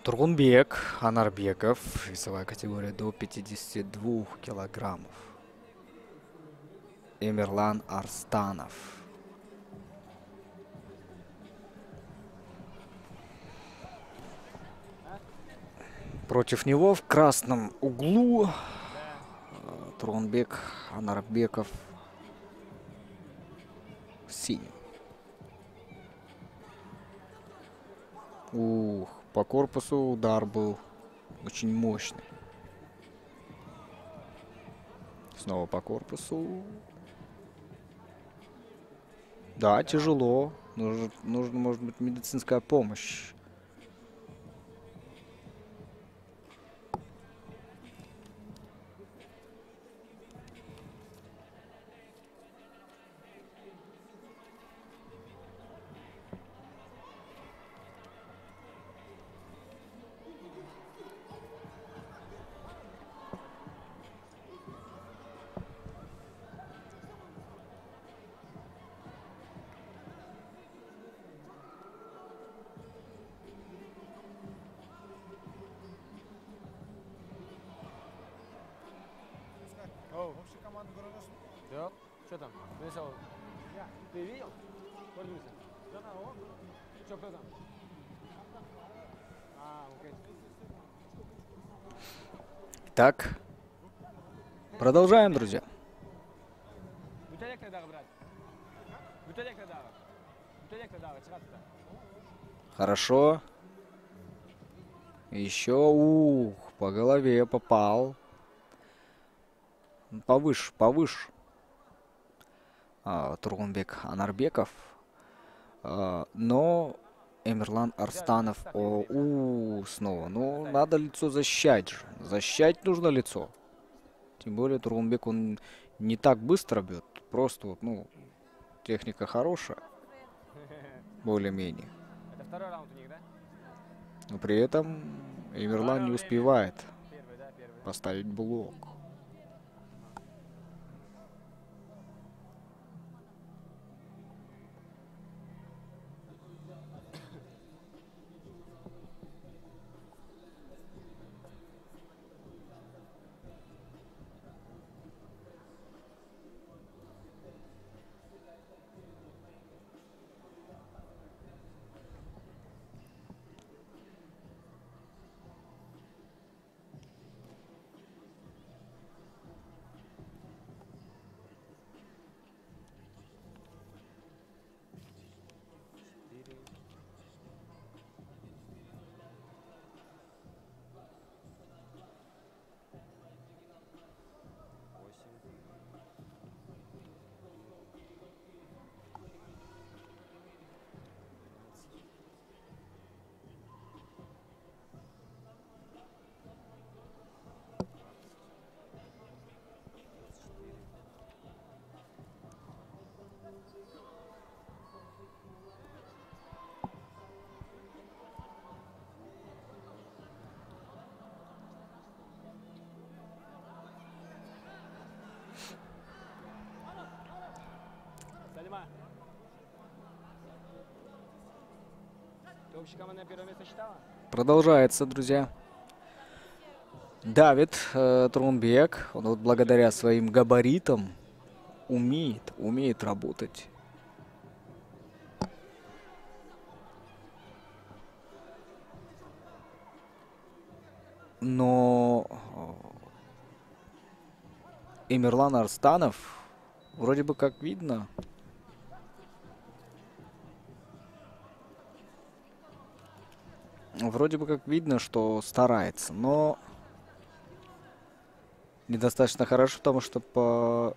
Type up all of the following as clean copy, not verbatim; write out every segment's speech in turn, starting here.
Тургунбек Анарбеков, весовая категория до 52 килограммов. Эмирлан Арстанов. Против него в красном углу Тургунбек Анарбеков в синем. Ух, по корпусу удар был очень мощный. Снова по корпусу. Да, тяжело. Нужно, может быть, медицинская помощь. Вообще команду Гранаш. Да. Что там? Нарисовал. Ты видел? Пользуйся. Что, кто там? Окей. Так, продолжаем, друзья. Хорошо. Еще, ух, по голове попал. Повыше, повыше. Тургунбек Анарбеков. Но Эмирлан Арстанов. Снова. Ну, надо лицо защищать же. Защищать нужно лицо. Тем более Тургунбек, он не так быстро бьет. Просто вот, ну, техника хорошая. Более-менее. Это второй раунд у них, да? Но при этом Эмирлан не успевает поставить блок. Ты общая командное первое место считала? Продолжается, друзья. Давид Тургунбек, он вот благодаря своим габаритам умеет работать. Но Эмирлан Арстанов, вроде бы как видно, что старается, но недостаточно хорошо, потому что по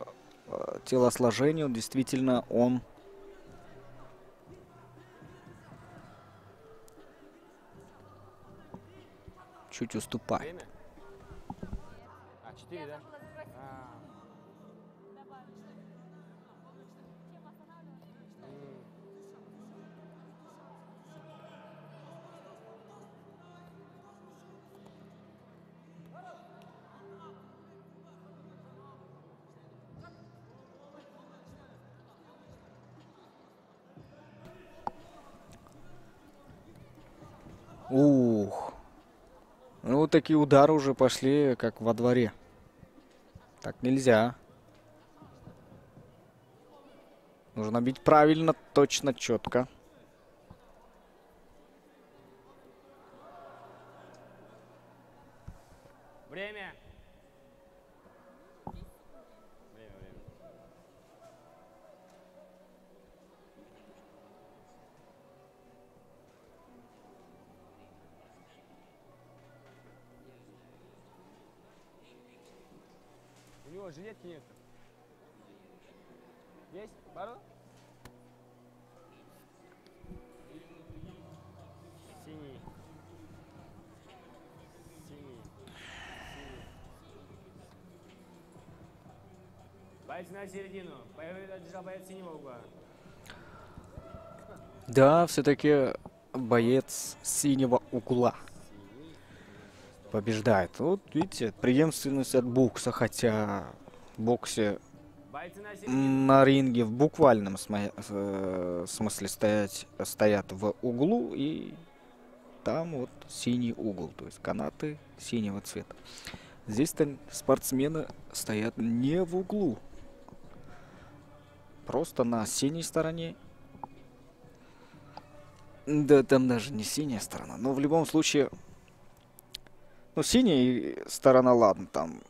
телосложению действительно он чуть уступает. Время? 4, да? Ух, Ну, такие удары уже пошли, как во дворе. Так нельзя. Нужно бить правильно, точно, четко. Время. Время. У него жилетки нет. Есть? Бару? Синий. Синий. Боец на середину. Держал боец синего угла. Да, все-таки боец синего угла побеждает. Вот видите, преемственность от бокса, хотя в боксе на ринге в буквальном смысле стоят в углу, и там вот синий угол, то есть канаты синего цвета. Здесь-то спортсмены стоят не в углу, просто на синей стороне. Да, там даже не синяя сторона, но в любом случае, ну, синяя сторона, ладно, там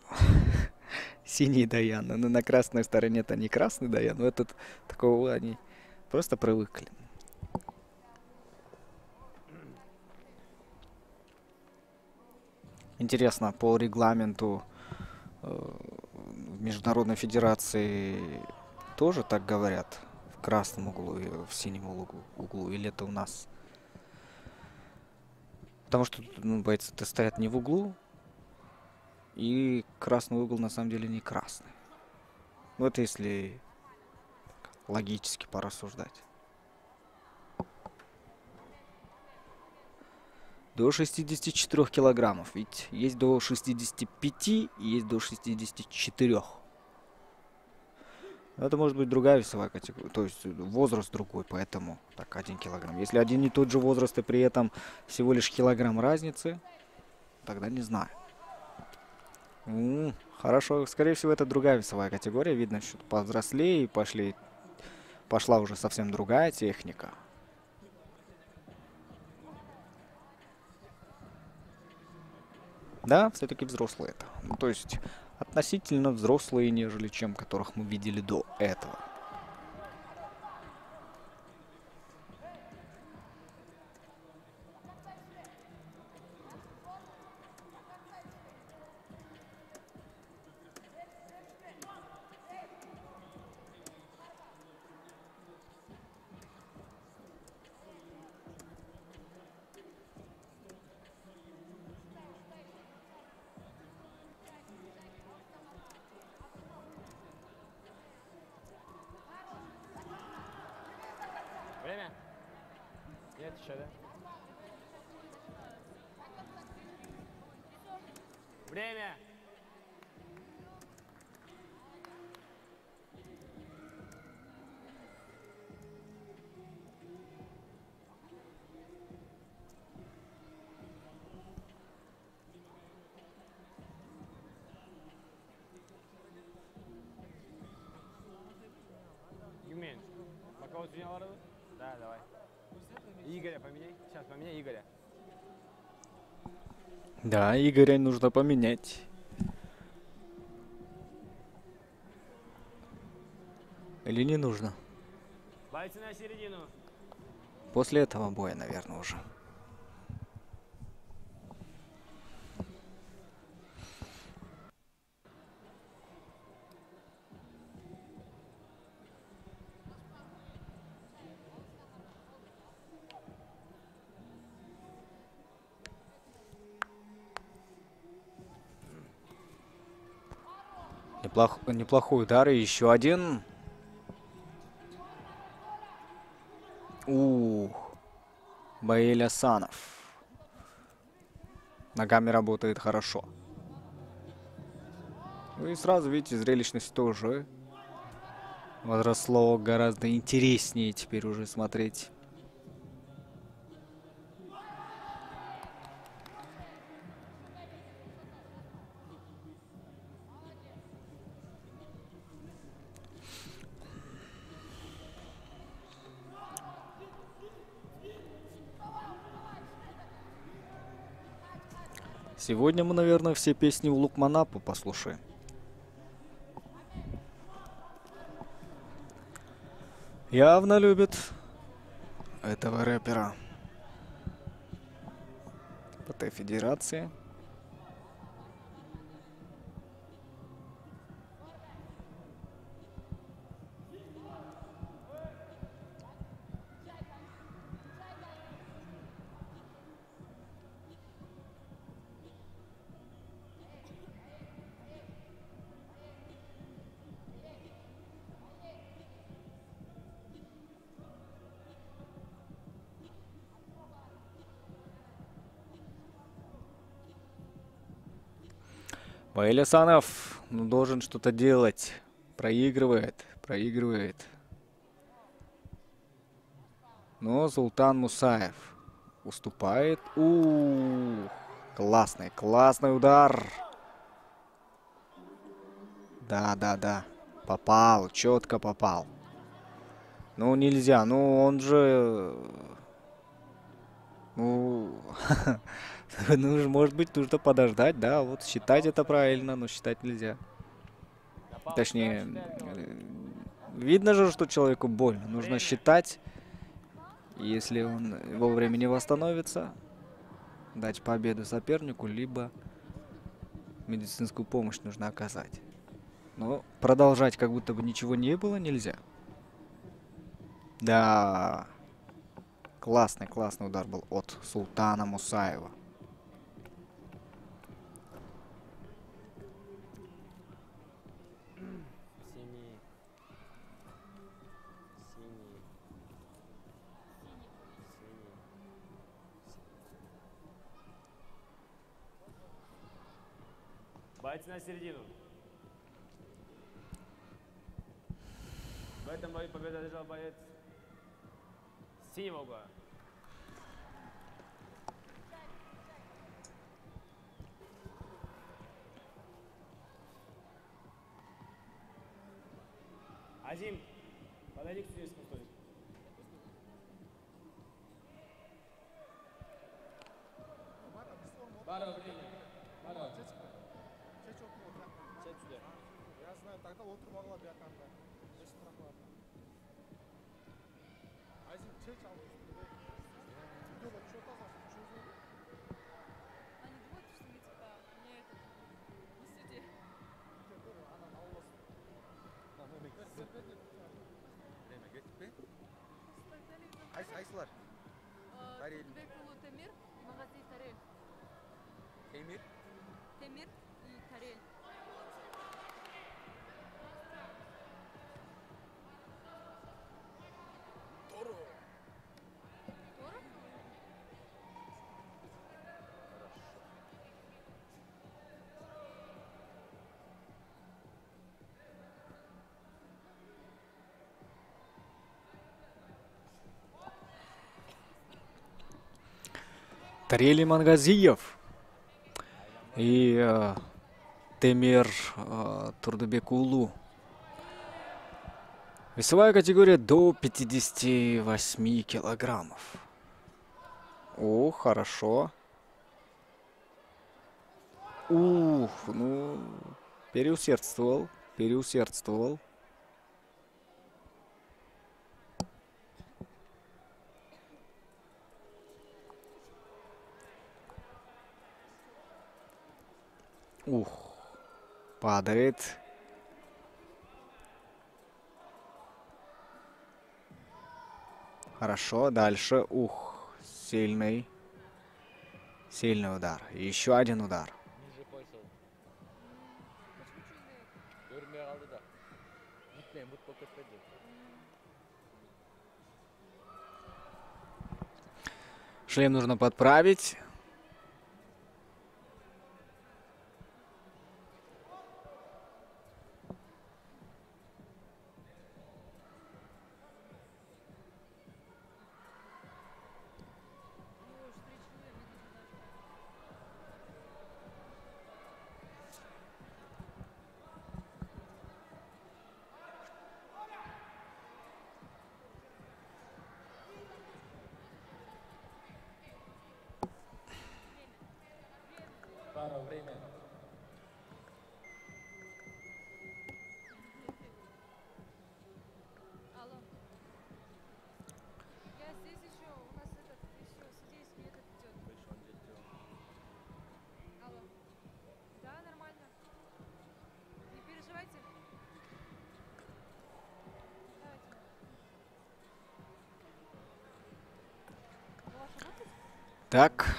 синий Даян, но на красной стороне это не красный Даян, но этот такого они просто привыкли. Интересно, по регламенту в Международной Федерации тоже так говорят? В красном углу и в синем углу? Или это у нас? Потому что ну, бойцы-то стоят не в углу, и красный угол на самом деле не красный. Ну, это если логически порассуждать. До 64 килограммов. Ведь есть до 65 и есть до 64. Это может быть другая весовая категория. То есть возраст другой, поэтому так 1 килограмм. Если один и тот же возраст и при этом всего лишь килограмм разницы, тогда не знаю. Хорошо, скорее всего, это другая весовая категория. Видно, что повзрослее и пошла уже совсем другая техника. Да, все-таки взрослые это. Ну, то есть относительно взрослые, нежели чем которых мы видели до этого. Время? Нет еще, да? Время! Юмен, пока вот меня ворот? Да, давай. Игоря поменяй. Сейчас поменяй Игоря. Да, Игоря нужно поменять. Или не нужно? Бойцы на середину. После этого боя, наверное, уже. Неплохой удар. И еще один. Баэль Асанов. Ногами работает хорошо. Ну и сразу, видите, зрелищность тоже возросло, гораздо интереснее теперь уже смотреть. Сегодня мы, наверное, все песни у Лукманапа послушаем. Явно любит этого рэпера. ПТ Федерации. Ваиль Асанов, ну, должен что-то делать. Проигрывает. Но Султан Мусаев уступает. Классный удар. Да. Попал, четко попал. Ну, нельзя, ну, он же... Ну, ну, может быть, нужно подождать, да, вот считать это правильно, но считать нельзя. Точнее, видно же, что человеку больно. Нужно считать, если он вовремя не восстановится, дать победу сопернику, либо медицинскую помощь нужно оказать. Но продолжать, как будто бы ничего не было, нельзя. Да, классный удар был от Султана Мусаева. Синий. Бойцы на середину. В этом бою победу одержал боец синего угла. Азим, подойди к судейскому столику. Баро, время. Баро. Сядь сюда. Я знаю, тогда отырмағыла бияқанда. Азим, чеч ал. Видеода что тазасын, что зор? Они думают, что мы типа не это, не суде. Ана ауласы. Время кетіп пе? Стартали Айсылар. Тарель. Турбекулу Темир и магазин Тарель. Темир. Темир и Тарель. Торо? Тарели Мангазиев и Темир Турдубекулу. Весовая категория до 58 килограммов. О, хорошо. Ну, переусердствовал. Падает. Хорошо, дальше. Сильный удар. Еще один удар. Ниже қойсыл. Көрмей қалды да. Гитпейін, бұт болып кетпеді. Шлем нужно подправить. Так,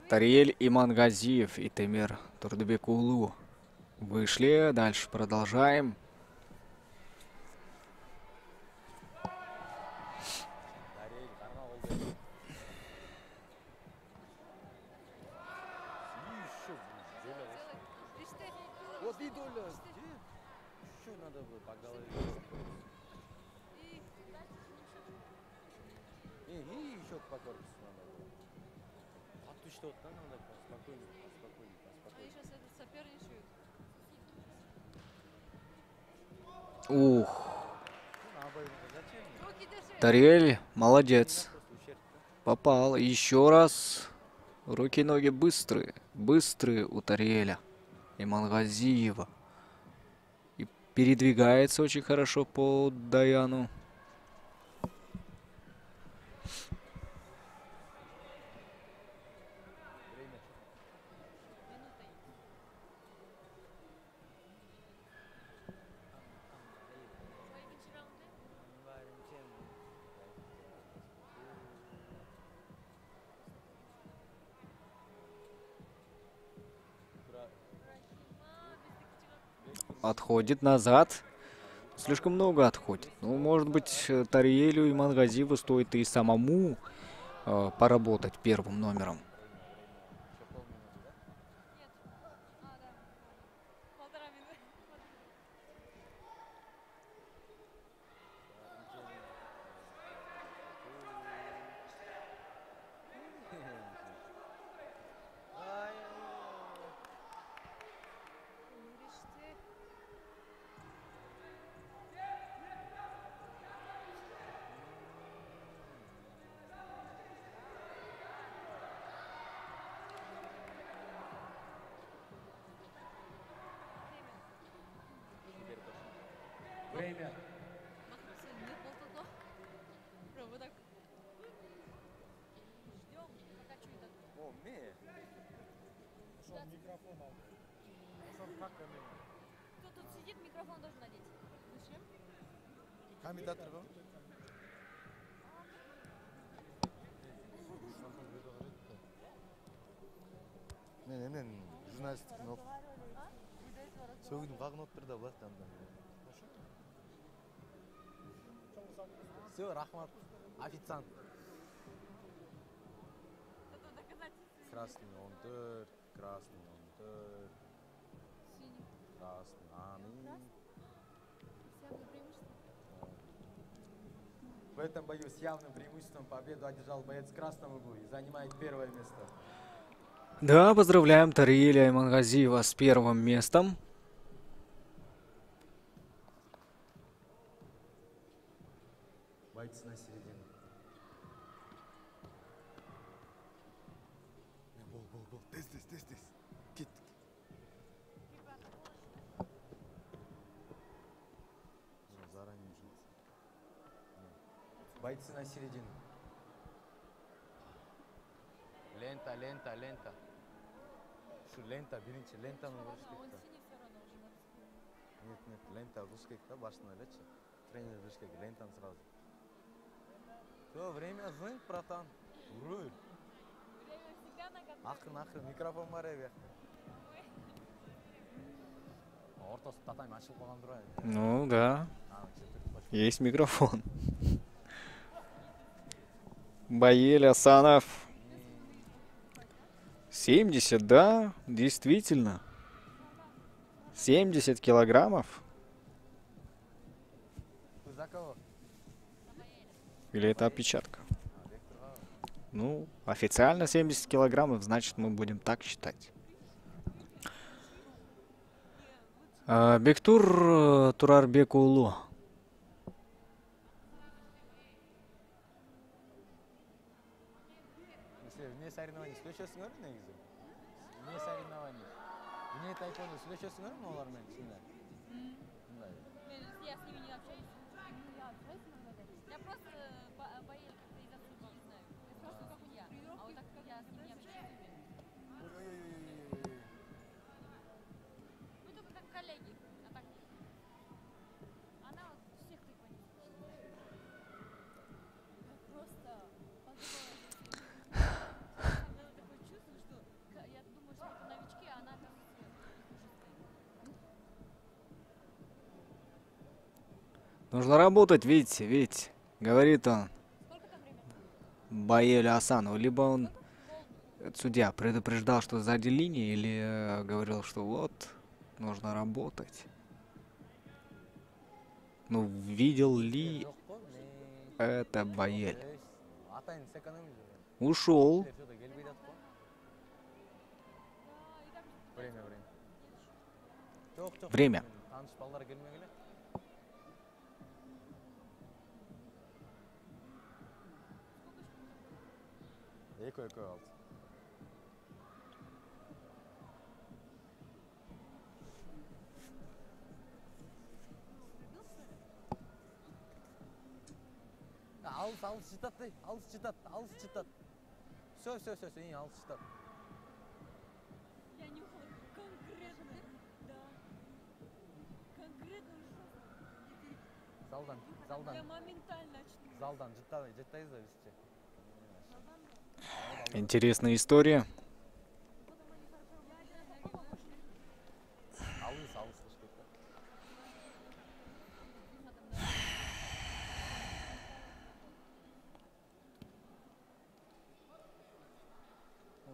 Тариэль Имангазиев и Темир Турдыбекулу вышли. Дальше продолжаем. Дарель, карма болды. Вот и доля. Еще надо бы по голове. И еще по корпусу надо было. А ты что, там надо поспокойнее, поспокойнее, Они поспокойнее. сейчас этот соперничают. Ух, Ну, на обоих зачем? Руки держи. Тариэль, молодец. Просто ущерб, да? Попал. Еще раз. Руки и ноги быстрые. Быстрые у Тариэля Имангазиева. И передвигается очень хорошо по Даяну. Время. Минутой. Твои раунды? Отходит назад. Слишком много отходит. Ну, может быть, Тариэлю и Мангазиеву стоит и самому поработать первым номером. Еще полминуты, да? Нет. А, да. Полтора минуты. Решты. Время. Махнуться не полтото. Бро, вот так. Ждем, пока что это. О, не. Что, микрофон алды? Что, как камера? Кто тут сидит, микрофон должен надеть. Зачем? Комментаторға? Мен журналисттіктің оқып. Сөгінің қағын отыр да бұлақ таңда. Все, рахмат. Официант. Это доказательство. Красный 14, красный 14, Синий. красный. Явное преимущество. В этом бою с явным преимуществом победу одержал боец красного угла и занимает первое место. Да, поздравляем Тариэля Имангазиева с первым местом. Бойцы на середину. Бол. Тез. Кеттік. Заранее уже. Бойцы на середину. Лента. Şu lenta birinci lentаны vurish Ладно, он керек. синий все равно уже надо. Нет, лента вұрыш керек та, башын ойлачы. Тренер вұрыш керек, лентаны сразу. Все, время звонит, братан. Руль. Время всегда на контроле. Ақырын, микрофон бар ебе. Ортасы татами ашылып қалған тұр ай. Ну да, Четвертый почему? есть микрофон. Баель Асанов. 70, да, действительно. 70 килограммов. Ты за кого? Или это опечатка? Векторға. Ну, официально 70 килограммов, значит, мы будем так считать. Бектур Турарбекулу. Сен вне соревнований сөйлесесіңдер ме негізі? Вне соревнований. Вне тайквондо сөйлесесіңдер ме олармен шынында? Мындай. Я с ними не общаюсь. Я общаюсь иногда. Я просто Баэль как-то из-за судьи не знаю. Я спрашиваю, как у тебя. А вот так как я с ним не общаюсь. Мы только как коллеги. А так. Она вот всех тайквондистов. Я просто подумала, Нужно работать, видите, видите. Говорит он Сколько там времени? Баэлю Асанову. Либо он, судья, предупреждал, что сзади линии, или говорил, что вот, нужно работать. Ну, видел ли Жоқ қой, это Баэль? атайын сэкономить же. Ушел. Келіп сюда келмей жатыр ғой. Время. Жоқ. Время. Таныш балдар келмей келе. Екі қалды. Алыс жытат, алыс жытат. Все, ең алыс жытат. Я нюхала конкретно. Да. Конкретно Залдан. я моментально очнулась. Залдан жыттайыз да бізше. Интересная история. Алыс қыш кетті.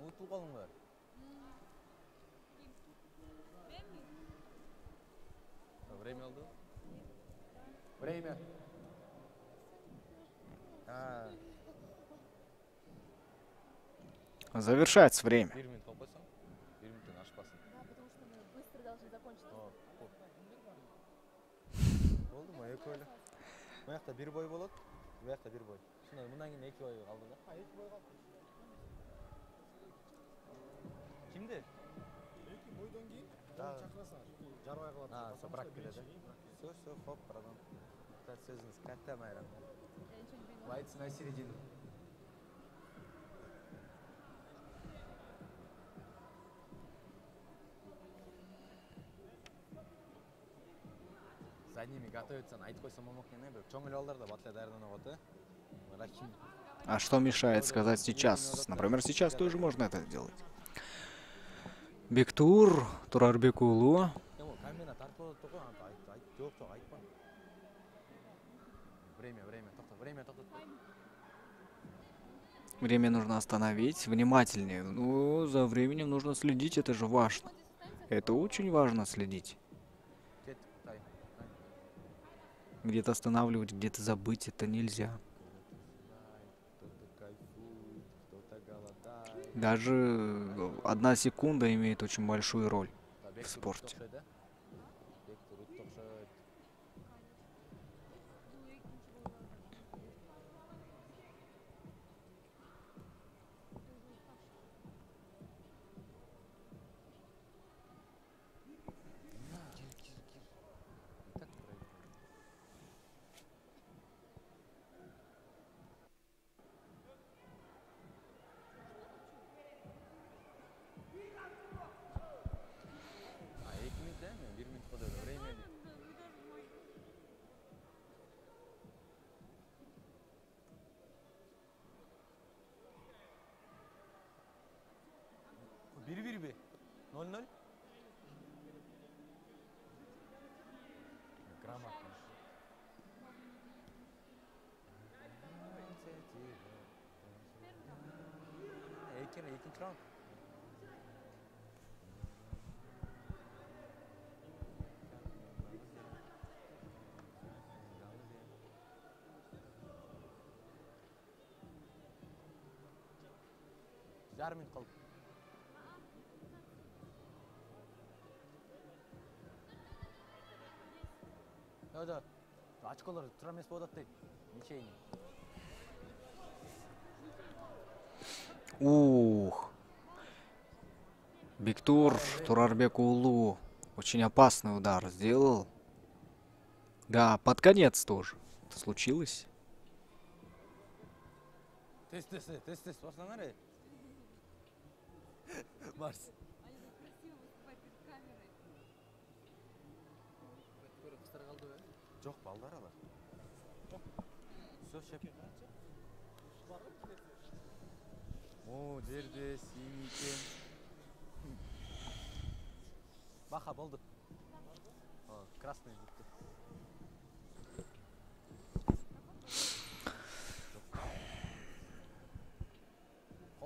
Ұйтыл қалың бар. Время алды? Время. Завершается время. 1 минут қалып қойсаң, 1 минуттан ашпасын. Да, потому что мы быстро должны закончить. Болды ма, екі ойлы. Бұл жақта бір бой болады, бұл жақта бір бой. Сонда мұндан кейін 2 бой қалды да? 2 бой қалды. Кімде? 2 бойдан кейін Да. оны шақырасың. Жарбай қалады. Со бірақ келеді. Все, хоп, продан. Сөзіңіз қатты майрам. Я ничего не понимаю. Лайцы на середину. За ними готовятся, айтып қойсам болмақ екен, бір чоң балдар да батлай даярданып отыр. Рахим. А что мешает сказать сейчас? Например, сейчас тоже можно это сделать. Бектур, Турарбек Улу. Камера тартып отыр ғой, жоқ, айтпа. Время, тоқтат. Время нужно остановить. Внимательнее. Ну, за временем нужно следить, это же важно. Это очень важно следить. Кет, тай. Где-то останавливать, где-то забыть, это нельзя. Кто-то кайфует, кто-то голодает. Даже 1 секунда имеет очень большую роль в спорте. Bir be. 0-0. Грамотно. Екінші раунд. Жарым минут қалды. Да. Очколар тура емес болады дейді. Ничейный. Ух. Бектур, Турарбек Улу. Очень опасный удар сделал. Да, под конец тоже. Это случилось. Тест. Барсаңар ей. Марс. Они так красиво выступают перед камерой. Жоқ, балдар алар. Все, шеп. О, жерде синикен. Баха болды. Красный бутты.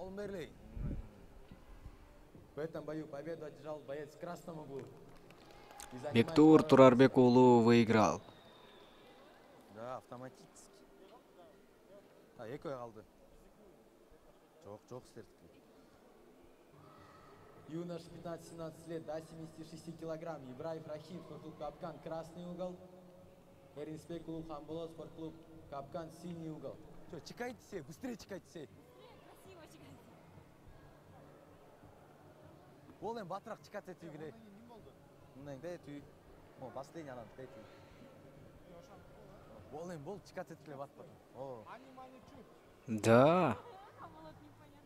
қолын берлей. В этом бою победу одержал боец в красном углу. И занимает Бектур второе Турарбек место. уулу выиграл. Да, автоматически. Экөө қалды. Жоқ, сіздердікі. Юнош 15-17 лет, до 76 килограмм. Ибраев Рахим, спортклуб Капкан, красный угол. Эринспек клуб Хамболот, спортклуб Капкан, синий угол. Что, чекайте все, быстрее чекайте все. Красиво чекайте. Ол енді батырақ чекация ету керек. Мындай да түй. О, последний анан да түй. Ол енді бол чекация ету керек батпады. О, Ани-мани чу. Да. Хамолот непонятно.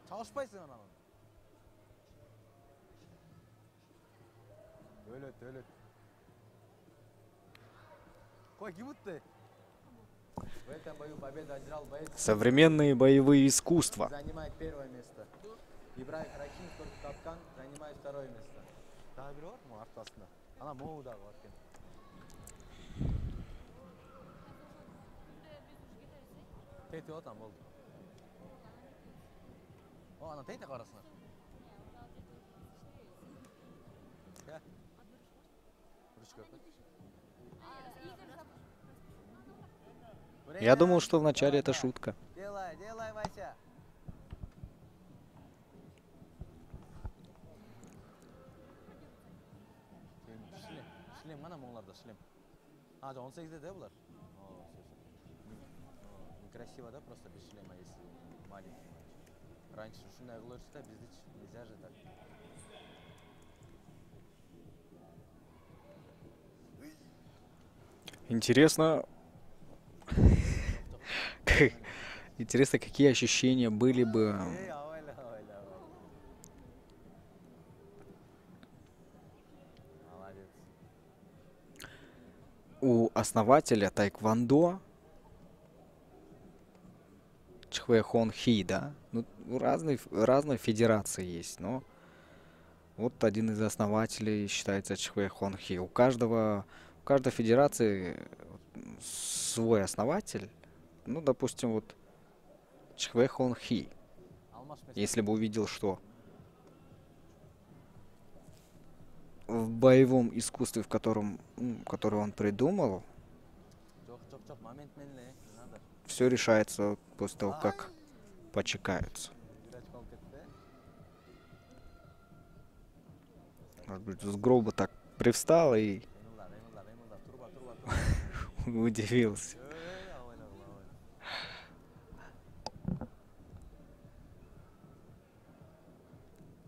çalışпайсың анан. Өлөт. Қой, кім ұтты? В этом бою победу одержал боец. Современные боевые искусства. Занимает первое место. Ибраев Рахим, спортклуб Капкан, занимает второе место. Тағы бiri бар ма артасында? Ана моудағы бар екен. Тейте отам болды. О, ана тейте қарасына. Я? Ручка. Я думал, что вначале это шутка. Делай, Вася. Шлем ғана моңларда, шлем. 18-де де бұлар? Некрасиво, да, просто без шлема, если маленький. Раньше шундай қылыршыда бізді нельзя же так. Интересно, интересно, какие ощущения были бы Молодец. у основателя тайквондо Чхве Хон Хи, да? Ну, разные федерации есть, но вот один из основателей считается Чхве Хон Хи. У каждой федерации свой основатель. Ну, допустим, вот Чхве Хон Хи. Если бы увидел, что в боевом искусстве, который он придумал, Жоқ, момент менле, не надо. все решается после того, как почекаются. Может быть, с гроба так привстал и удивился.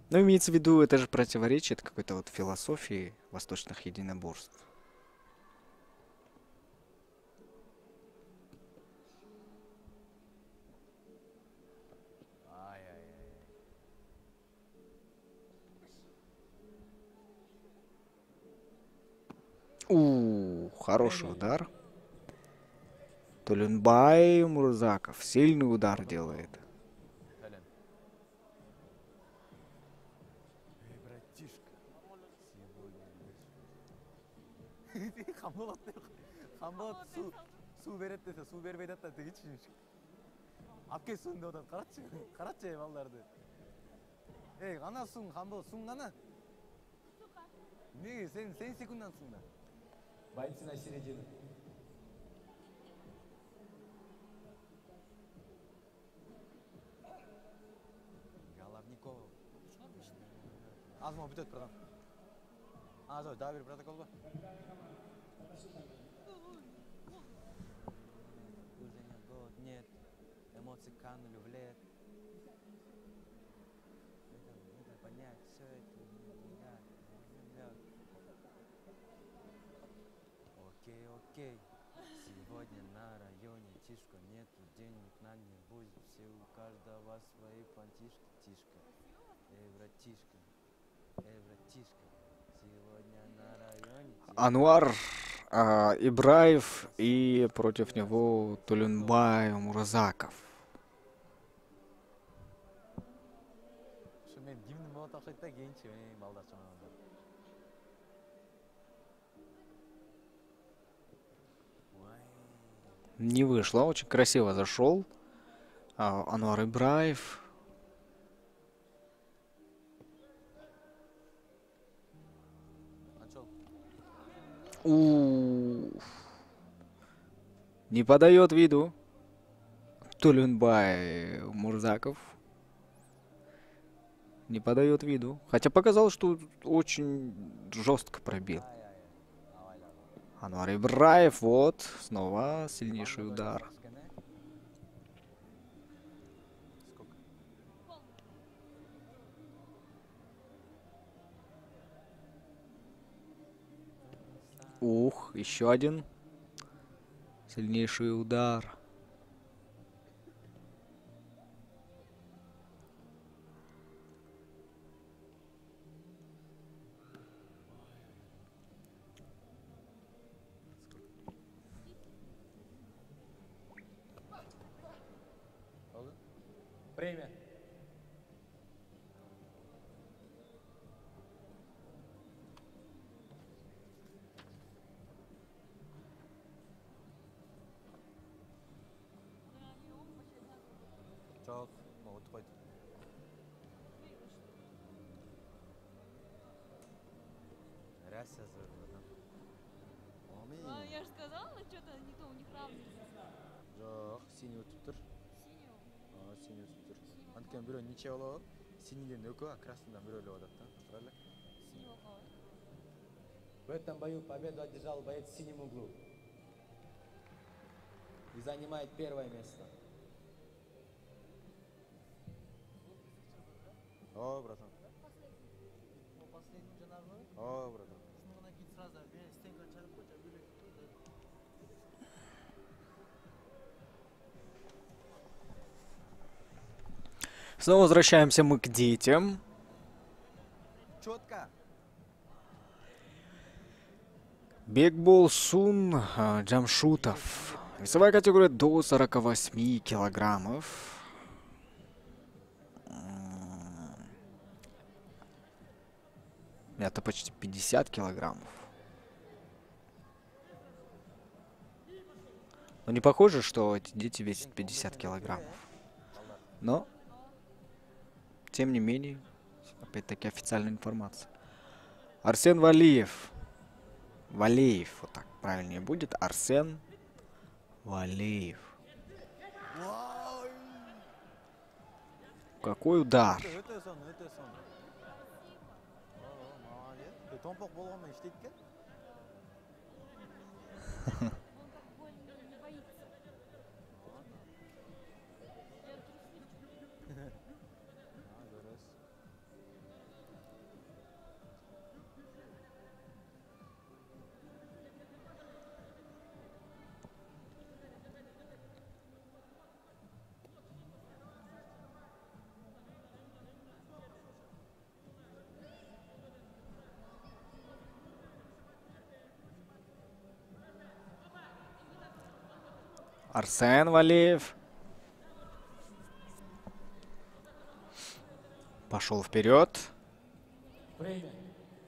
Но имеется в виду, это же противоречит какой-то вот философии восточных единоборств. Хороший удар. Тулюнбай Мурзаков сильный удар делает. Хамболот су берет десе, су бербей жатат деги чүнүш. Апке суун деп атат, карачы балдарды. Ана суң, Хамболот суң ана. Неге сен секундансың да? Бойцы на середину. Головников. Азма бүтөт братан. Да, бир протокол ба? Нет, эмоции канули в лед. Надо понять все это. Окей. Сегодня на районе тишка, нету денег на не будет. Все у каждого свои плантишки, тишка. Братишка. Сегодня на районе тишка. Ануар Ибраев и против него Тулюнбай Мурзаков. Şu men gimnin bana takşaydı da gençim, baldaşçı anamda. Не вышло, очень красиво зашел Ануар Ибраев. У. Не подает виду. Тулюнбай Мурзаков. Не подает виду. Хотя показалось, что очень жестко пробил. Анвар Ибраев, вот, снова сильнейший удар. Ух, еще один сильнейший удар. Время. Жоқ, ұтып қойды. Рәс жазып братан. Я же сказала, что-то не то, у них равный. Жоқ, синий өтіп тұр. Синий өтіп тұр. Анткен біреу ниче болады? Синийден өкі, а красныйдан біреу болады да. Правильно? Синего кого? В этом бою победу одержал боец в синем углу. И занимает первое место. О, братан. Последний жанармы. О, братан. Шунугана кит сразу бе стенка чарып койчу бөлөк. Снова возвращаемся мы к детям. Четко. Бекбол Сун Джамшутов. Весовая категория до 48 килограммов. Это почти 50 килограммов. Но не похоже, что эти дети весят 50 килограммов. Но, тем не менее, опять-таки официальная информация. Арсен Валиев. Валеев, вот так правильнее будет. Арсен Валеев. Какой удар. Өте сон. Молодец. Томпақ болғанмен іштейді кен? Он так больно не боится. Я трусливчик. Дұрыс. Арсен Валеев. Пошел вперед. Время.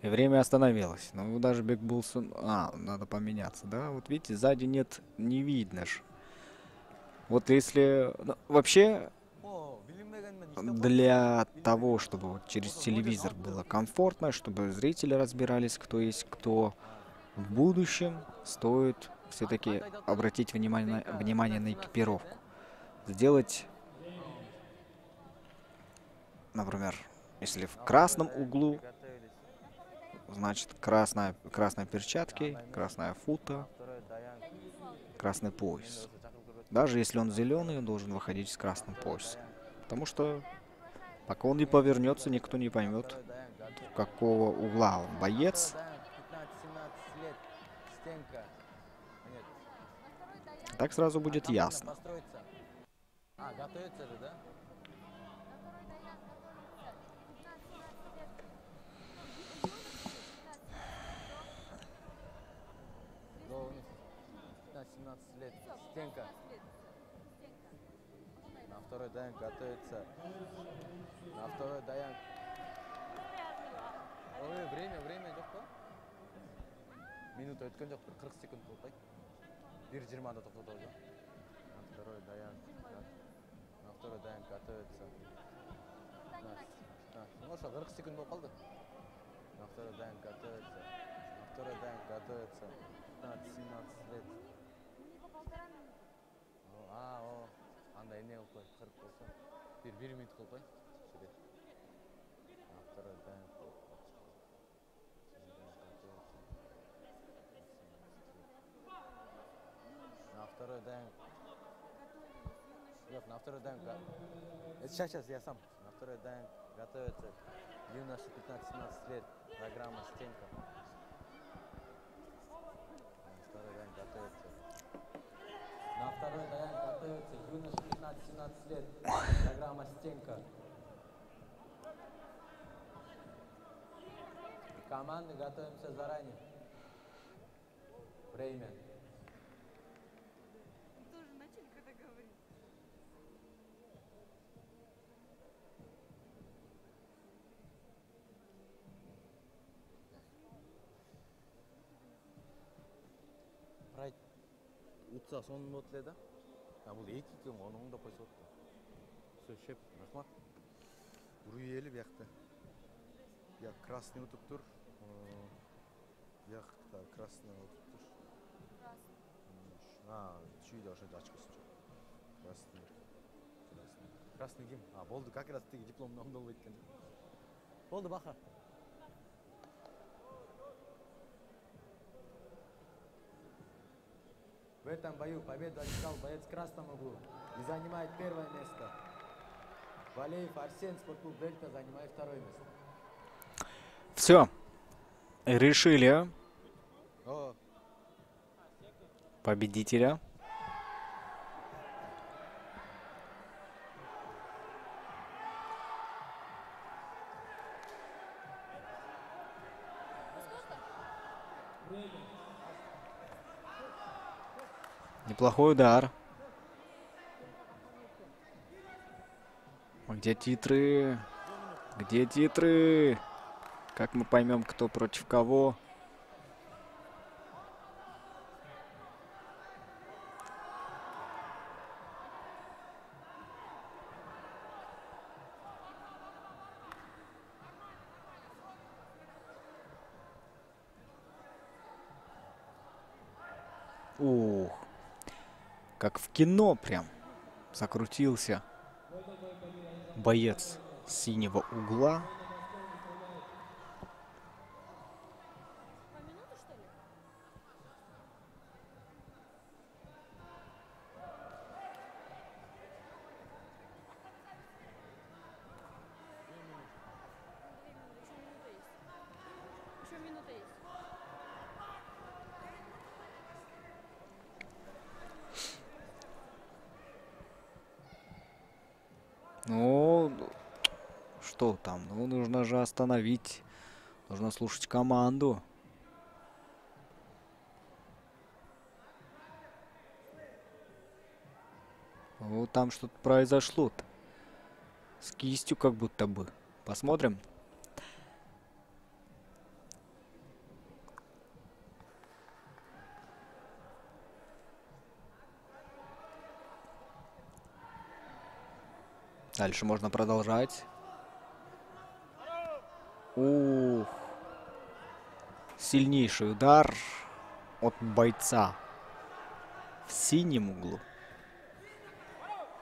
И время остановилось. Ну, даже Бекбулсон... надо поменяться, да? Вот видите, сзади нет, не видно ж. Вот если... Ну, вообще, О, билінбегенмен істеп для того, чтобы вот через телевизор было комфортно, чтобы зрители разбирались, кто есть кто, в будущем стоит все-таки обратить внимание на экипировку. Сделать, например, если в красном углу, значит красные перчатки, красная фута, красный пояс. Даже если он зеленый, он должен выходить с красным поясом. Потому что пока он не повернется, никто не поймет, какого угла он боец. 15-17 лет. Стенка. Нет. Так сразу будет Там ясно. нужно построиться. Готовится же, да? Да, у них 15-17 лет. Стенка. На второй дайын готовится. На второй дайын. Ой, время жоқ па? Минута өткен жоқ, 40 секунд болтай. 1:20-да тоқтату жоқ. На второй дайын. На второй дайын готовится. Ну что, 40 секунд болып қалды. На второй дайын готовится. На второй дайм готовится 15-17 лет. Андай не қылып қой, 40 болса. Bir минут қылып қой. На второй дайм на второй дайм. Нет, на второй дайм. Сейчас я сам. На второй дайм готовится юноши 15-17 лет. Программа «Стенка». На второй дайм готовится. На второй дайм готовится юноша 15-17 лет. Программа «Стенка». Команды готовимся заранее. Время. Тоже начали когда говорить. Прайд утса сонун болот эле да. Бул 2-2 оңдоп койсо болот. Все, шеп, рахмат. Уруй эли биякта. Я красный утуп тур. Биякта красный утуп тур. Чүйдө ошо ачкысы. Красный. Красный ким? Болду, как раз тиги дипломду оңдолбойт экен. Болду, баха. В этом бою победу одержал боец в красном углу и занимает первое место. Валеев Арсен, спортклуб «Дельта», занимает второе место. Все. Решили победителя. Неплохой удар. Где титры? Где титры? Как мы поймем, кто против кого? Ух, как в кино прям закрутился боец синего угла. По минуту, что ли? Еще минута есть. Ну, что там? Ну, нужно же остановить. Нужно слушать команду. Вот там что-то произошло-то. С кистью как будто бы. Посмотрим. Дальше можно продолжать. Ух. Сильнейший удар от бойца в синем углу.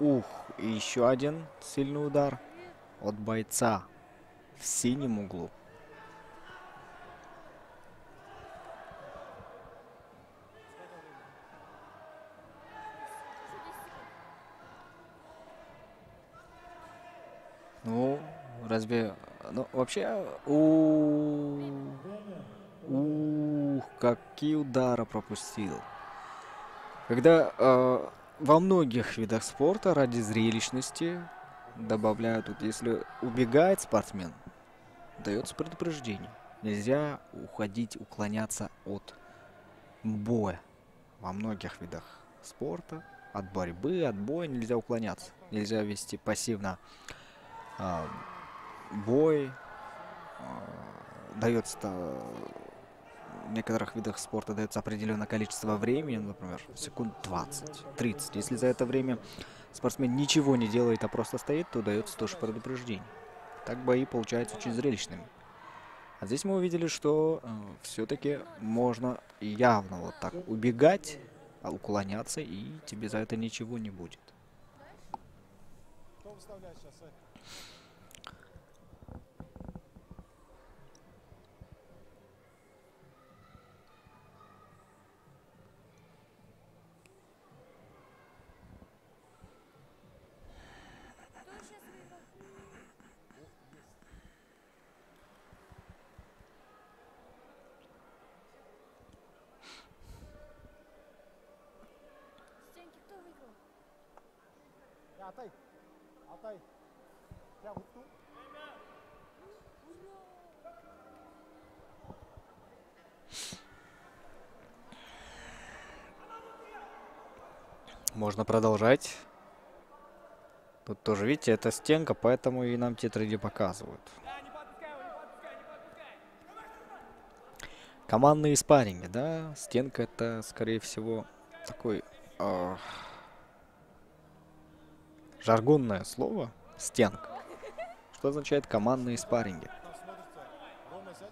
Ух. И еще один сильный удар от бойца в синем углу. Ну, разве... Ну, вообще... Ух, какие удары пропустил. Когда во многих видах спорта ради зрелищности добавляют, вот если убегает спортсмен, дается предупреждение. Нельзя уходить, уклоняться от боя. Во многих видах спорта от борьбы, от боя нельзя уклоняться. Нельзя вести пассивно бой. Дается в некоторых видах спорта дается определенное количество времени, например, секунд 20-30. Если за это время спортсмен ничего не делает, а просто стоит, то дается тоже предупреждение. Так бои получаются очень зрелищными. А здесь мы увидели, что все-таки можно явно вот так убегать, уклоняться, и тебе за это ничего не будет. Кто выставляет сейчас? Стенки кто выиграл? Атай. Атай. Я утту. Можно продолжать. Тут тоже, видите, это стенка, поэтому и нам тетради показывают. Командные спарринги, да? Стенка это, скорее всего, такой жаргонное слово. Стенка. Что означает командные спарринги? Там смотрится. Рома, сядь.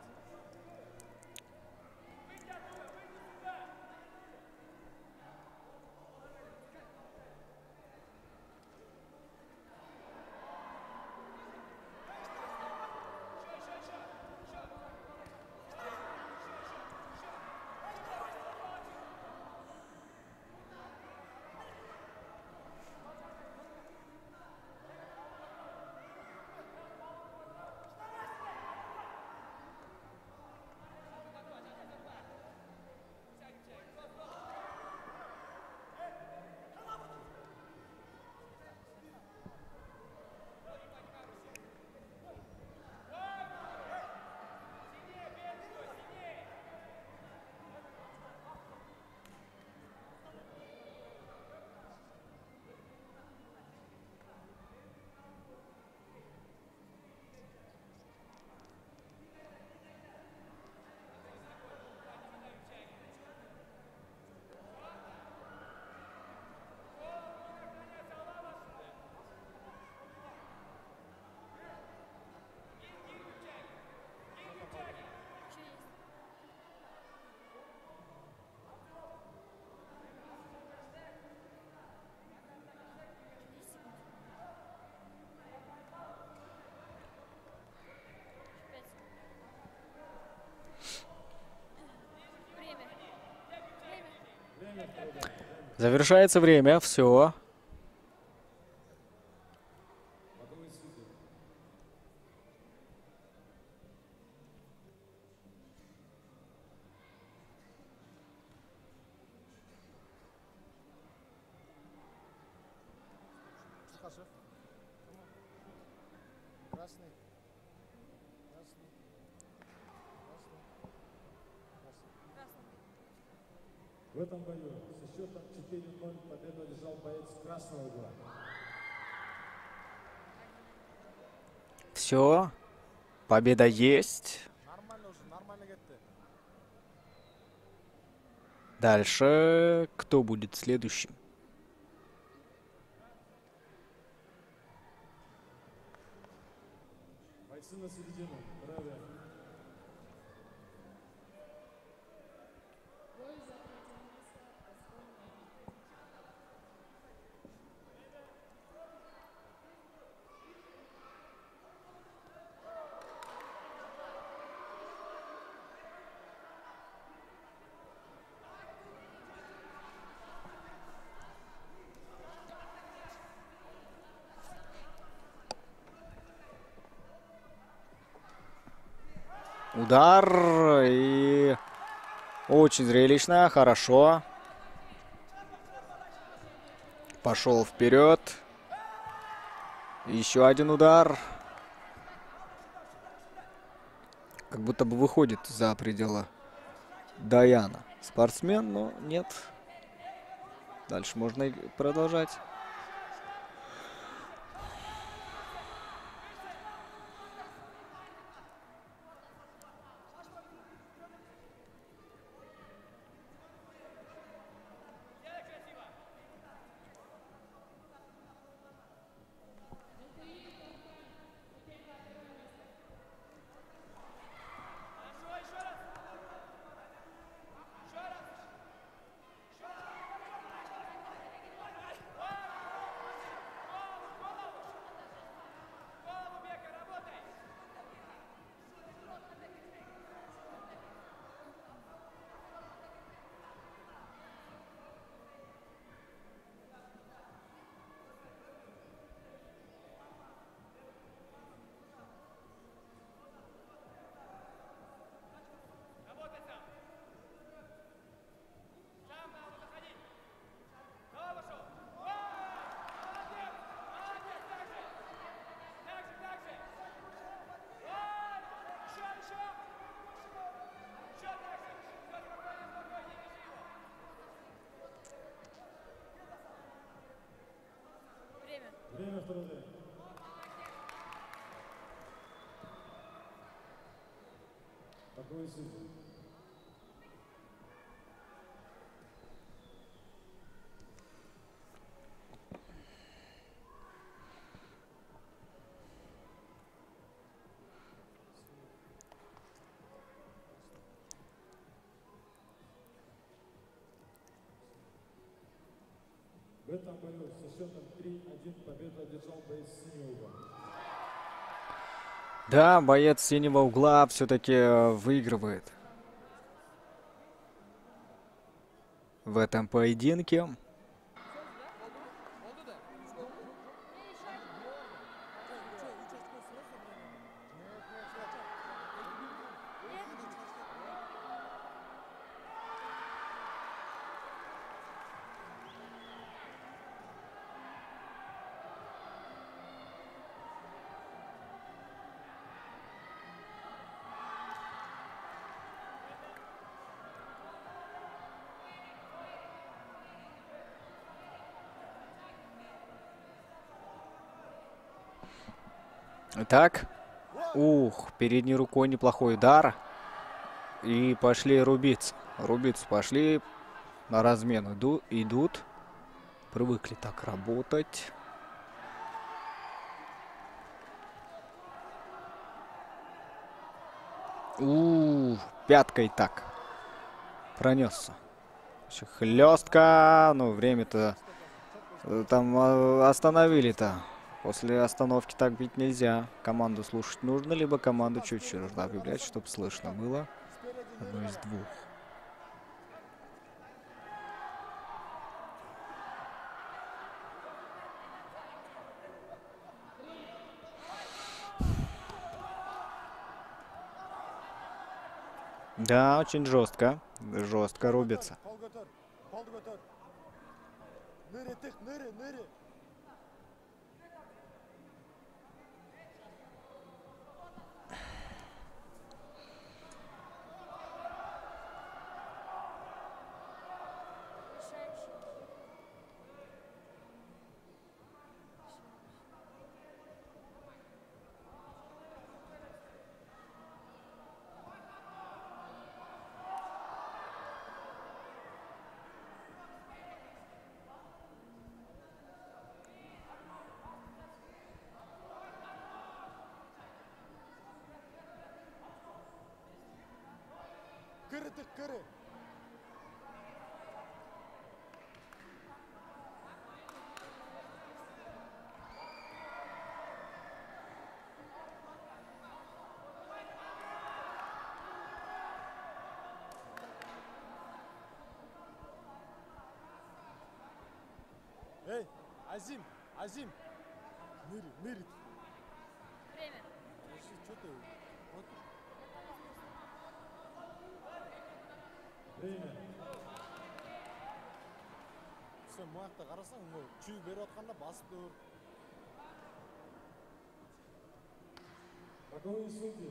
Завершается время, все. Хашев. Красный. Красный. Красный. Красный. В этом бою со счетом 4-0 победу одержал боец красного угла. Все. Победа есть. Нормально уже, нормально кетті. Дальше кто будет следующим? Бойцы на середину. Бравия. Удар и очень зрелищно, хорошо. Пошел вперед. Еще один удар. Как будто бы выходит за пределы Даяна. Спортсмен, но нет. Дальше можно и продолжать. Время второй тайм. Боковые судьи. В этом бою со счетом 3-1 победу одержал боец синего угла. Да, боец синего угла все-таки выигрывает в этом поединке. Так, передней рукой неплохой удар. И пошли рубиться. Рубиться пошли. На размен идут. Привыкли так работать. Пяткой так. Пронесся. Хлестка. Ну, время-то там остановили-то. После остановки так бить нельзя. Команду слушать нужно, либо команду чуть-чуть нужно объявлять, чтобы слышно было. Одно из двух. Да, очень жестко. Жестко рубится. Кыры. Эй, Азим. Нырит. Время. Что ты? Вот. Время. Сен муакта қарасаң, чүй беріп отқанда басып тұр. Боковые судьи.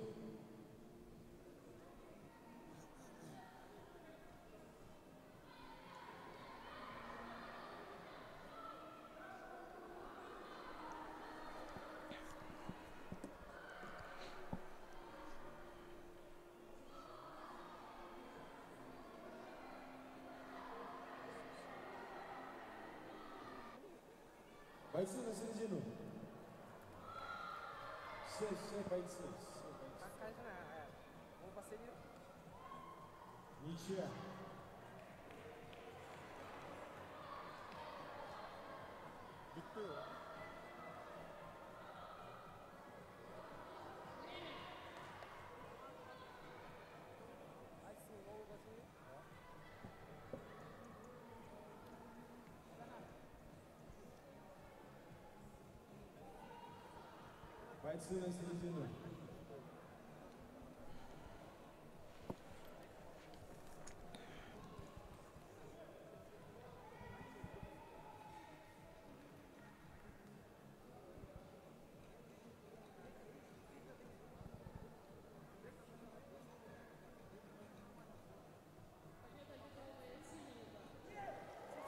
Бойцы на середину. Все бойцы. Ничья. Бітті. Бойцы на середину.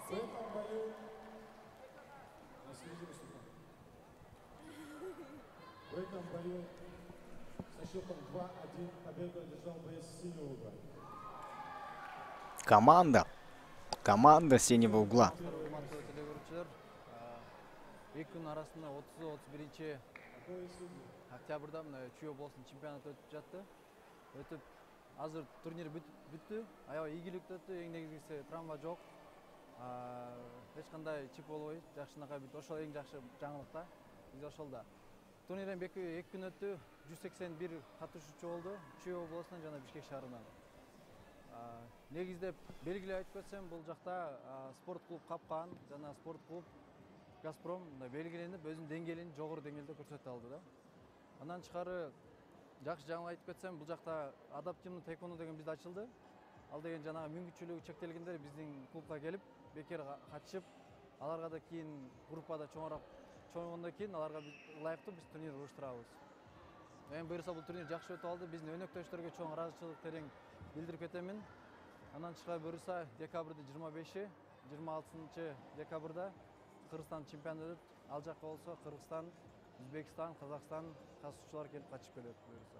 В этом бою на середину выступает этом бою со счетом 2-1 победу одержал боец синего угла. Команда синего угла. Урматтуу телекөрүүчүлөр, эки күн арасында 30-31 октябрда мына Чүй облусунун чемпионаты өтүп жатты. Өтүп азыр турнир бүттү. Аябай ийгиликтүү өттү. Эң негизгиси травма жок. Эч кандай чип болбой, жакшынакай бүттү. Ошол эң жакшы жаңылык да. Бизде ошол да. Турнирден эки күн өттү. 181 катышуучу болду. Чүй облусунан жана Бишкек шаарынан. Негиздеп белгилеп айтып кетсем, бул жакта спорт клуб Капкан жана спорт клуб Газпром белгиленип, өзүнүн деңгээлин жогору деңгээлде көрсөтө алды да. Андан тышкары жакшы жаңылык айтып кетсем, бул жакта адаптивдүү тэквондо деген бизде ачылды. Ал деген жанагы мүмкүнчүлүгү чектелгендер биздин клубка келип, бекер катышып, аларга да кийин группада чоңойгондон кийин аларга ылайыктуу биз турнир уюштурабыз. Эми буюрса бул турнир жакшы өтүп алды. Биздин өнөктөштөргө чоң ыраазычылык терең билдирип кетемин. Андан тышкары буюрса декабрдын 25-и, 26 декабрда Кыргызстан чемпионаты өтөт. Ал жакка болсо Кыргызстан, Өзбекстан, Казакстан катышуучулар келип катышып келет буюрса.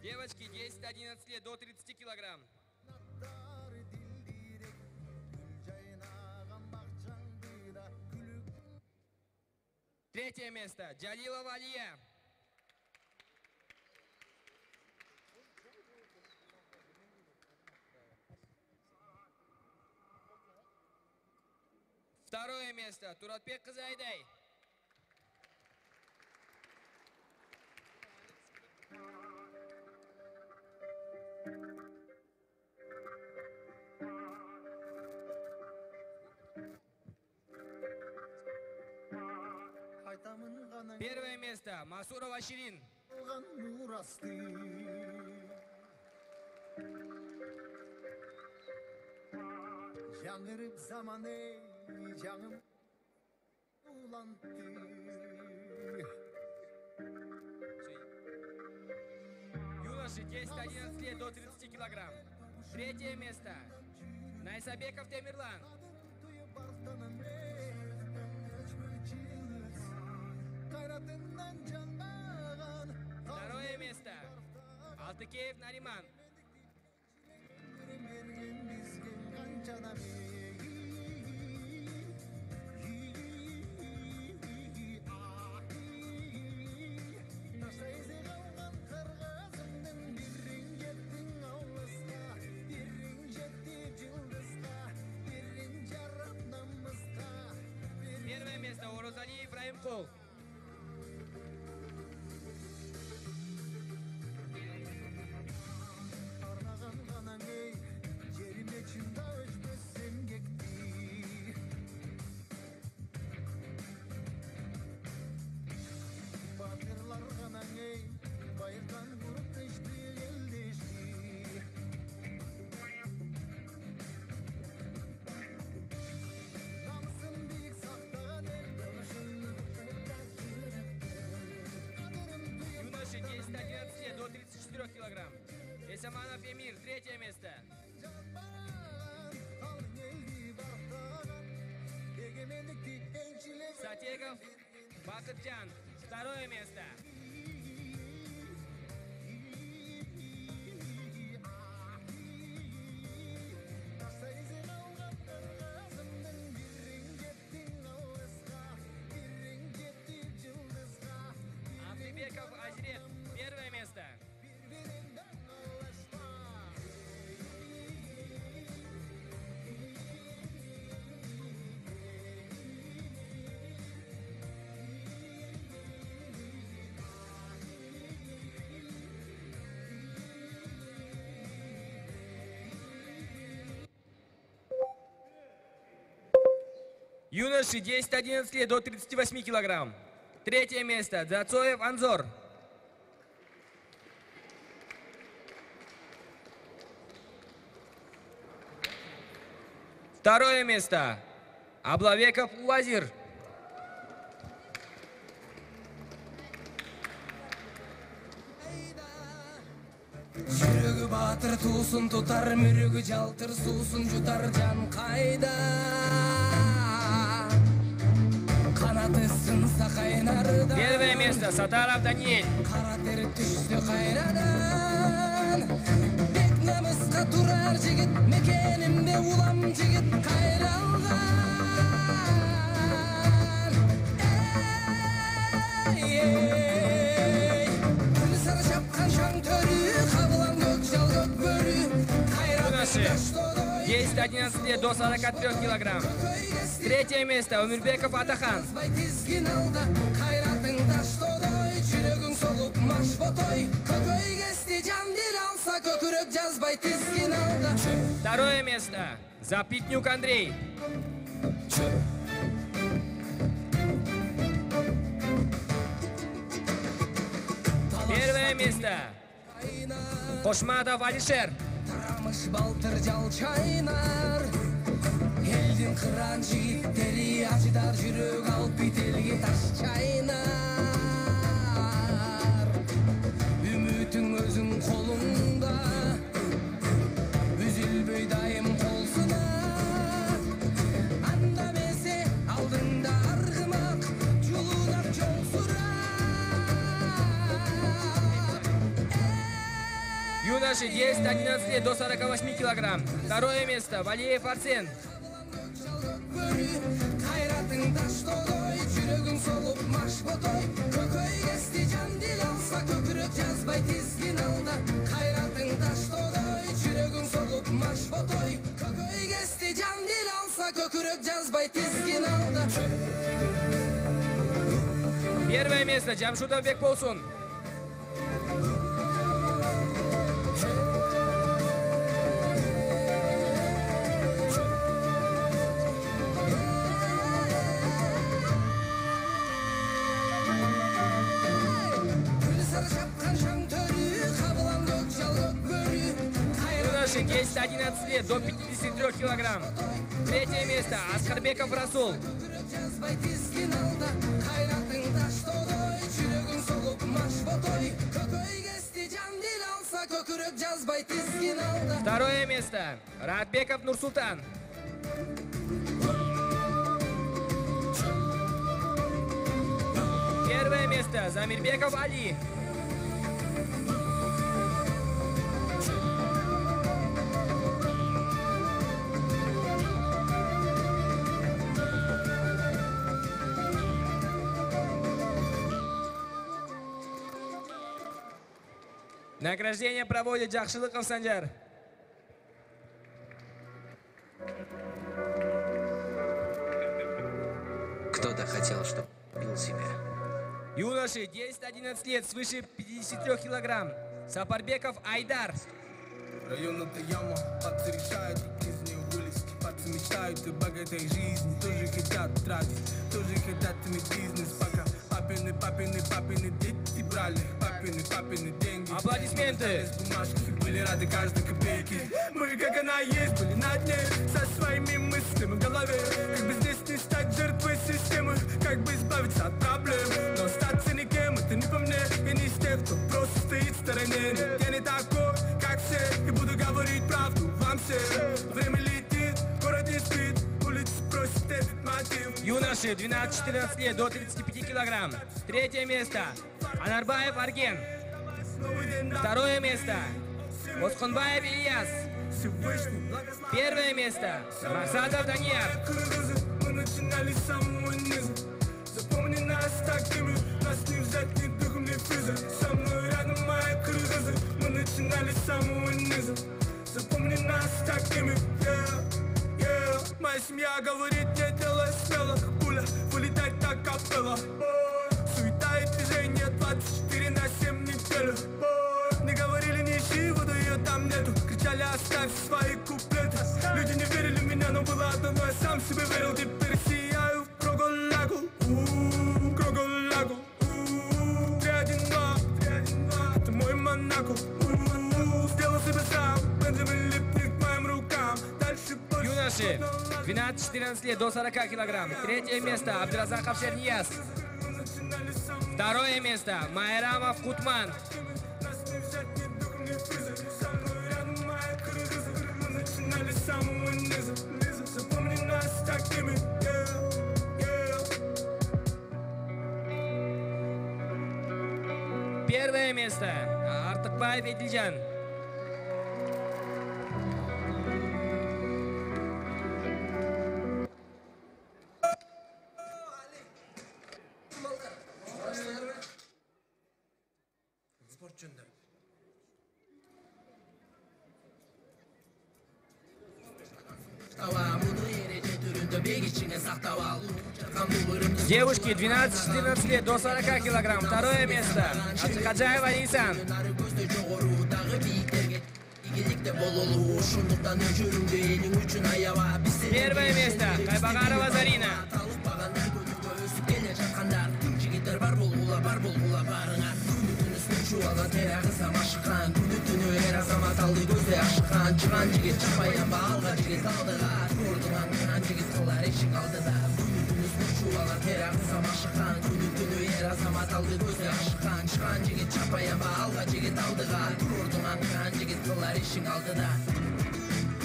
Девочки 10-11 лет до 30 килограмм. Третье место. Джалилова Алия. Второе место. Туратбек Кызайдай. Первое место. Масурова Ширин. Жаңырып заманы, жаңым уланты. Юноши 10-11 лет до 30 килограмм. Третье место. Найсабеков Темирлан. Второе место. Алтыкеев Нариман. Первое место. Орозали Ибраимкул. Юноши 10-11 лет до 34 килограмм. Эсаманов Эмир, третье место. Сатегов Бакытжан, второе место. Абдыбеков Азрет, первое место. Юноши 10-11 лет до 38 килограмм. Третье место. Зацоев Анзор. Второе место. Аблавеков Уазир. Жүрегі батыр тусын тұтар, мүрігі жалтыр сусын жұтар, жан қайда қанаты сынса қайнарда. Первое место Сатаров Даниэль. Қара тері түсті қайрадан, бек намысқа тұрар жігіт, мекенімде улам жігіт қайралған. Күн сары шапқан шаң төрі, қабылан көк жал көк бөрі. Юноши, 10-11 лет до 43 килограмм. Третье место Умирбеков Атахан. Второе место Запитнюк Андрей. Первое место Кошматов Алишер. Тарамыш балтыр жал чайнар, элдин кыран жигиттери ачыдар, жүрөк алып бителге таш чайнар. Үмүтүң өзүң колуңда, үзүлбөй дайым колсуна. Анда месе алдыңда аргымак, жулунак жолсурап. Юноши 10-11 лет до 48 килограмм. Второе место Валеев Арсен. Первое место Джамшутов Бекболсун. Юноши 10-11 лет до 53 килограмм. Третье место Аскарбеков Расул. Второе место Радбеков Нурсултан. Первое место Замирбеков Али. Награждение проводит Джахшилыков Санжар. Кто-то хотел, чтобы бил себя. Юноши 10-11 лет, свыше 53 килограмм. Сапарбеков Айдар. Район это яма, пацы решают, из нее вылезти. Пацы мечтают о богатой жизни, тоже хотят тратить, тоже хотят иметь бизнес. Пока папины дети брали, папины деньги. Аплодисменты! Бумажки были рады каждой копейке. Мы, как она есть, были на дне, со своими мыслями в голове. Как бы здесь не стать жертвой системы, как бы избавиться от проблем. Но остаться никем, это не по мне. Я не из тех, кто просто стоит в стороне. Нет, я не такой, как все, и буду говорить правду вам всем. Время летит, город не спит, улицы просят этот мотив. Юноши 12-14 лет до 35 килограмм. Третье место Анарбаев Арген. Второе место Осхонбаев Ильяс. Первое место Масадов Данияр. Мы начинали с самого низа. Запомни нас такими, нас не взять ни духом, ни физом. Со мной рядом мои кыргызы. Мы начинали с самого низа. Запомни нас такими, Моя семья говорит, не делай смело. Пуля, вылетать так капелла. Суета и движение 24/7 неделю. Не говорили, не ищи, воду ее там нету. Кричали, оставь свои куплеты. Люди не верили в меня, но было одно, я сам себе верил. Теперь сияю в Круголагу, Круголагу. 3-1-2, это мой Монако. Сделал себе сам, Бенджамин липник к моим рукам. Дальше больше. Юноши 12-14 лет до 40 килограмм. Третье место Абдразаков Шернияз. Второе место Майрамов Кутман. самоунизм. Запомни нас такими, Первое место. Артыкбаев Эдилжан. Девушки 12-14 лет до 40 килограмм. Второе место. Хаджаева Нисан. Первое место. Кайбагарова Зарина.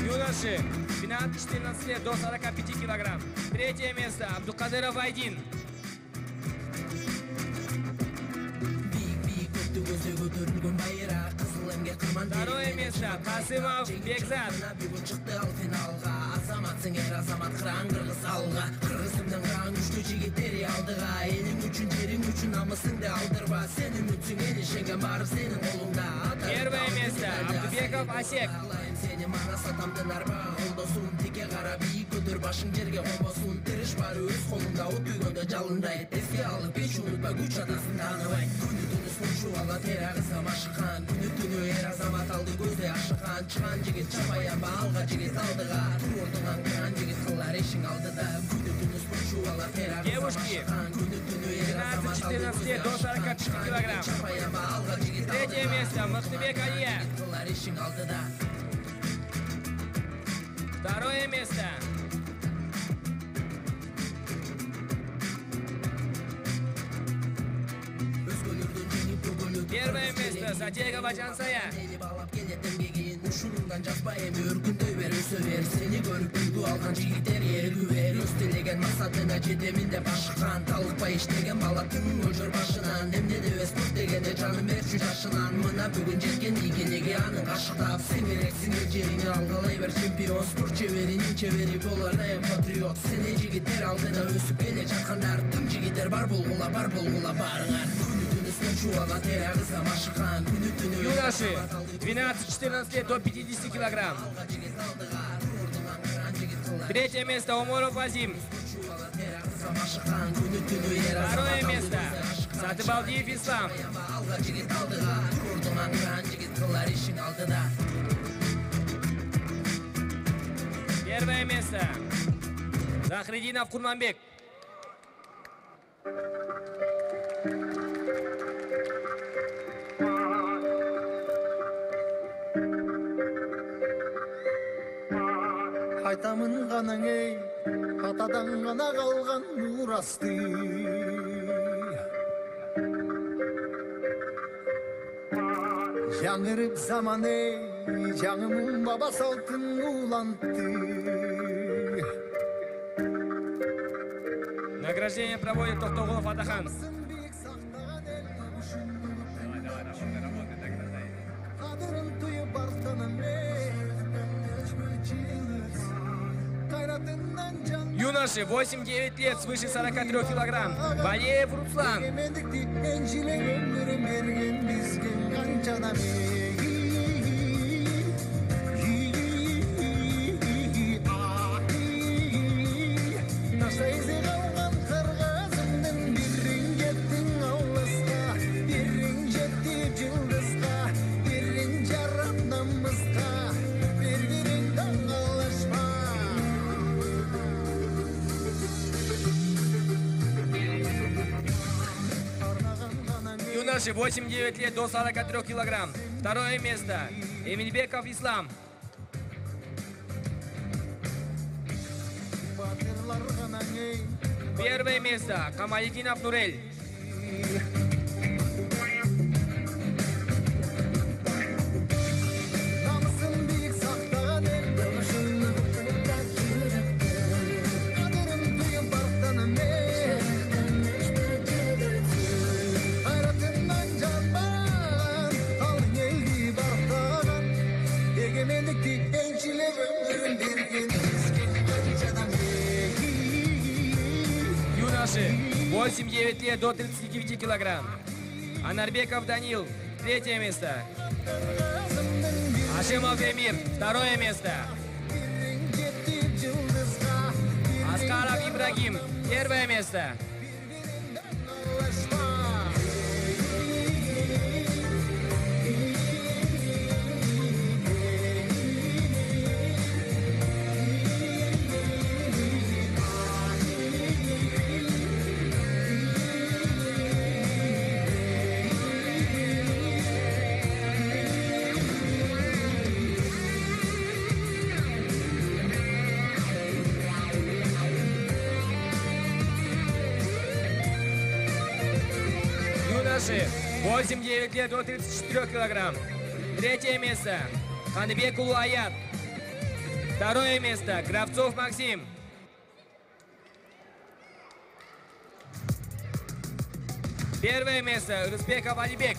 Юноши 12-14 лет до 45 килограмм. Третье место. Абдукадыров Айдин. Второе место. Касымов Бекзат. Первое место. Абдубеков Асек. Девушки 12-14 лет до 45 килограмм. Третье место. Махтыбек Алия. Второе место. Первое место. Затегова Жансая. Юноши 12-14 лет до 50 килограмм. Третье место. Уморов Азим. Второе место. Сатыбалдиев Ислам. Первое место. Захридинов Курманбек. Айтамын ғанаң ей, атадан ғана қалған мурасты. Жаңырып заман ей, жаңымын баба салтын улантты. Награждение проводит Токтогулов Атахан. Юноши 8-9 лет свыше 43 килограмм. Валеев Руслан. Юноши 8-9 лет до 43 килограмм. Второе место. Эмильбеков Ислам. Первое место. Камалетдинов Нурель. 8-9 лет до 39 килограмм. Анарбеков Данил, 3 место. Ашимов Эмир, 2 место. Аскаров Ибрагим, 1 место. Юноши, 8-9 лет до 34 килограмм. 3 место. Ханбекул Аят. 2 место. Кравцов Максим. 1 место. Рызбеков Алибек.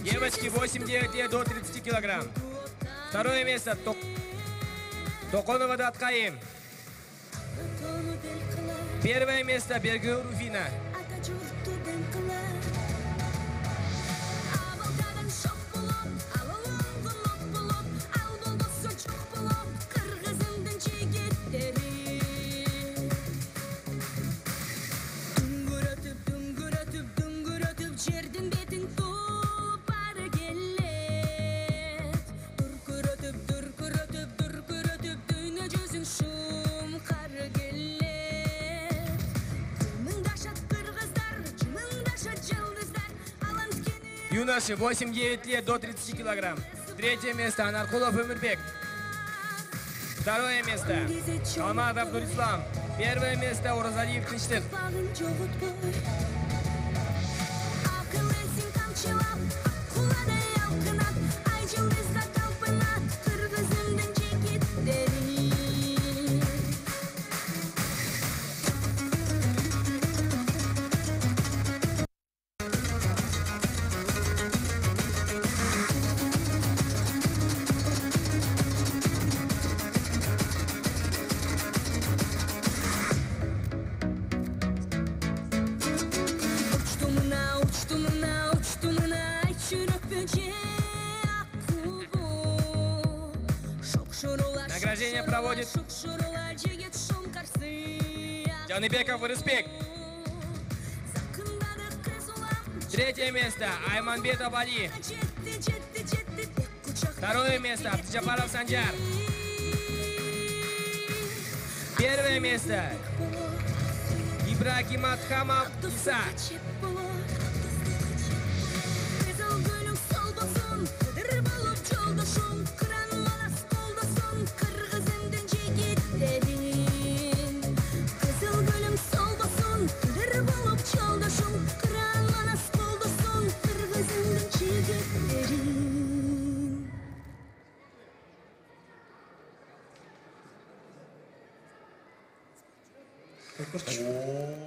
Девочки, 8-9 лет до 30 килограмм. 2 место. Токонова Даткаим. 1 место. Бергю Руфина. Юноши, 8-9 лет до 30 килограмм. 3 место. Анаркулов Өмірбек. 2 место. Алматов Нурислам. 1 место. Оразалиев Тынчтык. Награждение проводит Жаныбеков Рыспек. 3 место. Айманбетов Али. 2 место. Абдыжапаров Санжар. 1 место. Ибрагимат Хамов Иса.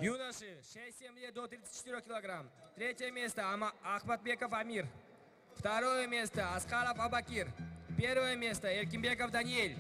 Юноши, 6-7 лет до 34 килограмм. 3 место. Ахматбеков Амир. 2 место. Аскаров Абакир. 1 место. Эркинбеков Даниэль.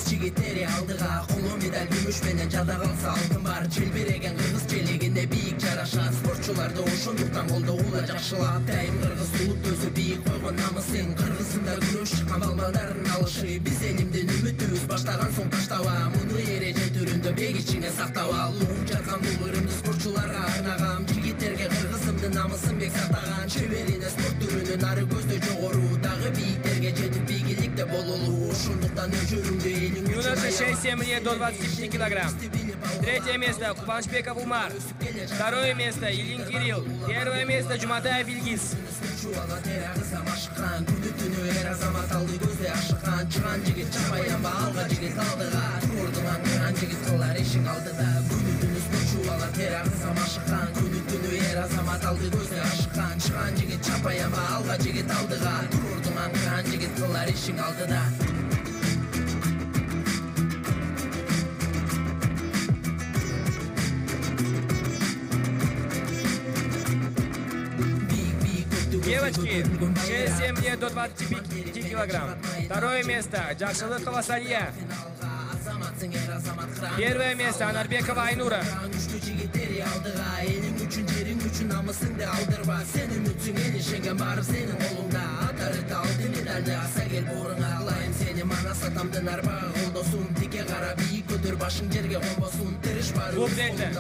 Жигиттери алдыга коло медаль күмүш менен жада калса алтын бар. Желбиреген кыргыз желегинде бийик жарашат. Спортчуларды ошондуктан колдогула жакшылап. Дайым кыргыз улут өзү бийик койгон намысын. Кыргызында күрөш чыккан балбалдардын алышы. Биз элимдин үмүтүбүз баштаган соң таштаба. Муну эреже түрүндө бек ичиңе сактап ал. Улуу жаркан бул ырымды спортчуларга арнагам. Жигиттерге кыргызымдын намысын бек сактаган. Чеберине спорт түрүнүн ары көздө жогору. Дагы бийиктерге жетип бийликте бололу. Ошондуктан өжөрүңдө элиң. Юноши, 6-7 лет до 25 килограмм. Третье место Кубанычбеков Умар. Второе место Ильин Кирилл. Первое место Жуматаев Илгиз. Девочки, 6-7 лет до 25 килограмм. Второе место Джакшылыкова Сания. Первое место Анарбекова Айнура. Клуб Дельта.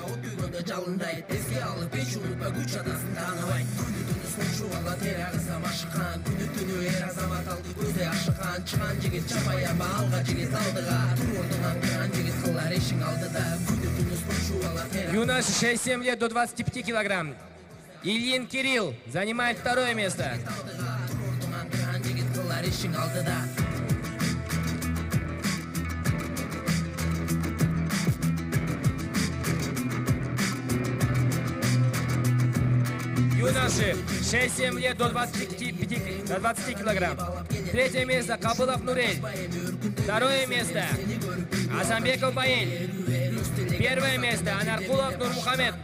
Юнош 6-7 лет до 25 килограмм. Ильин Кирилл занимает второе место. Юноши 6-7 лет до 20 килограмм. Третье место Кабылов Нурель. Второе место Азамбеков Баэль. Первое место Анаркулов Нурмухамед.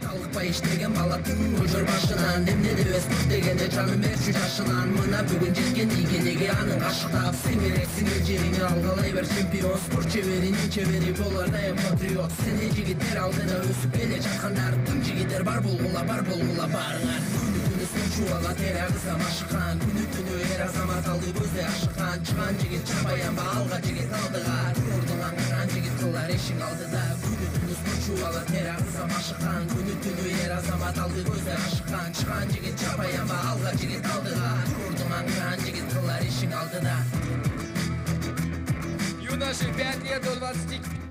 Юноши 5 лет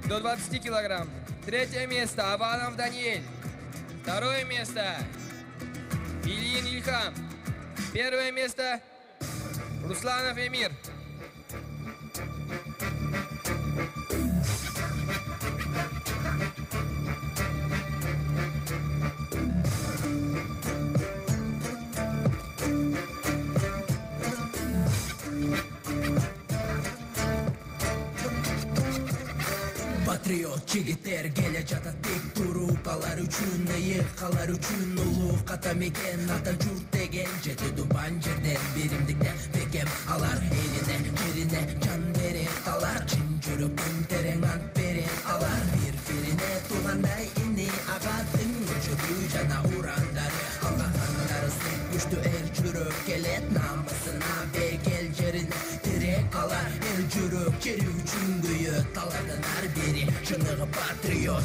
до 20 килограмм. Третье место Аванов Даниэль. Второе место Ильин Ильхам. Первое место Русланов Эмир. Patriot jigitler gele jata tek turup алар үчүн ыйык калар үчүн улуу ката мекен ата журт деген жети тупан жерден биримдикте бекем алар элине жерине жан берет алар чын жүрөктөн терең ант берет алар бири-бирине туугандай ини агатын өчүрүү жана урандары алгандары күчтүү эр жүрөк келет намысына бекел жерине тирек алар эр жүрөк жери үчүн күйөт алардын ар бири чыныгы патриот.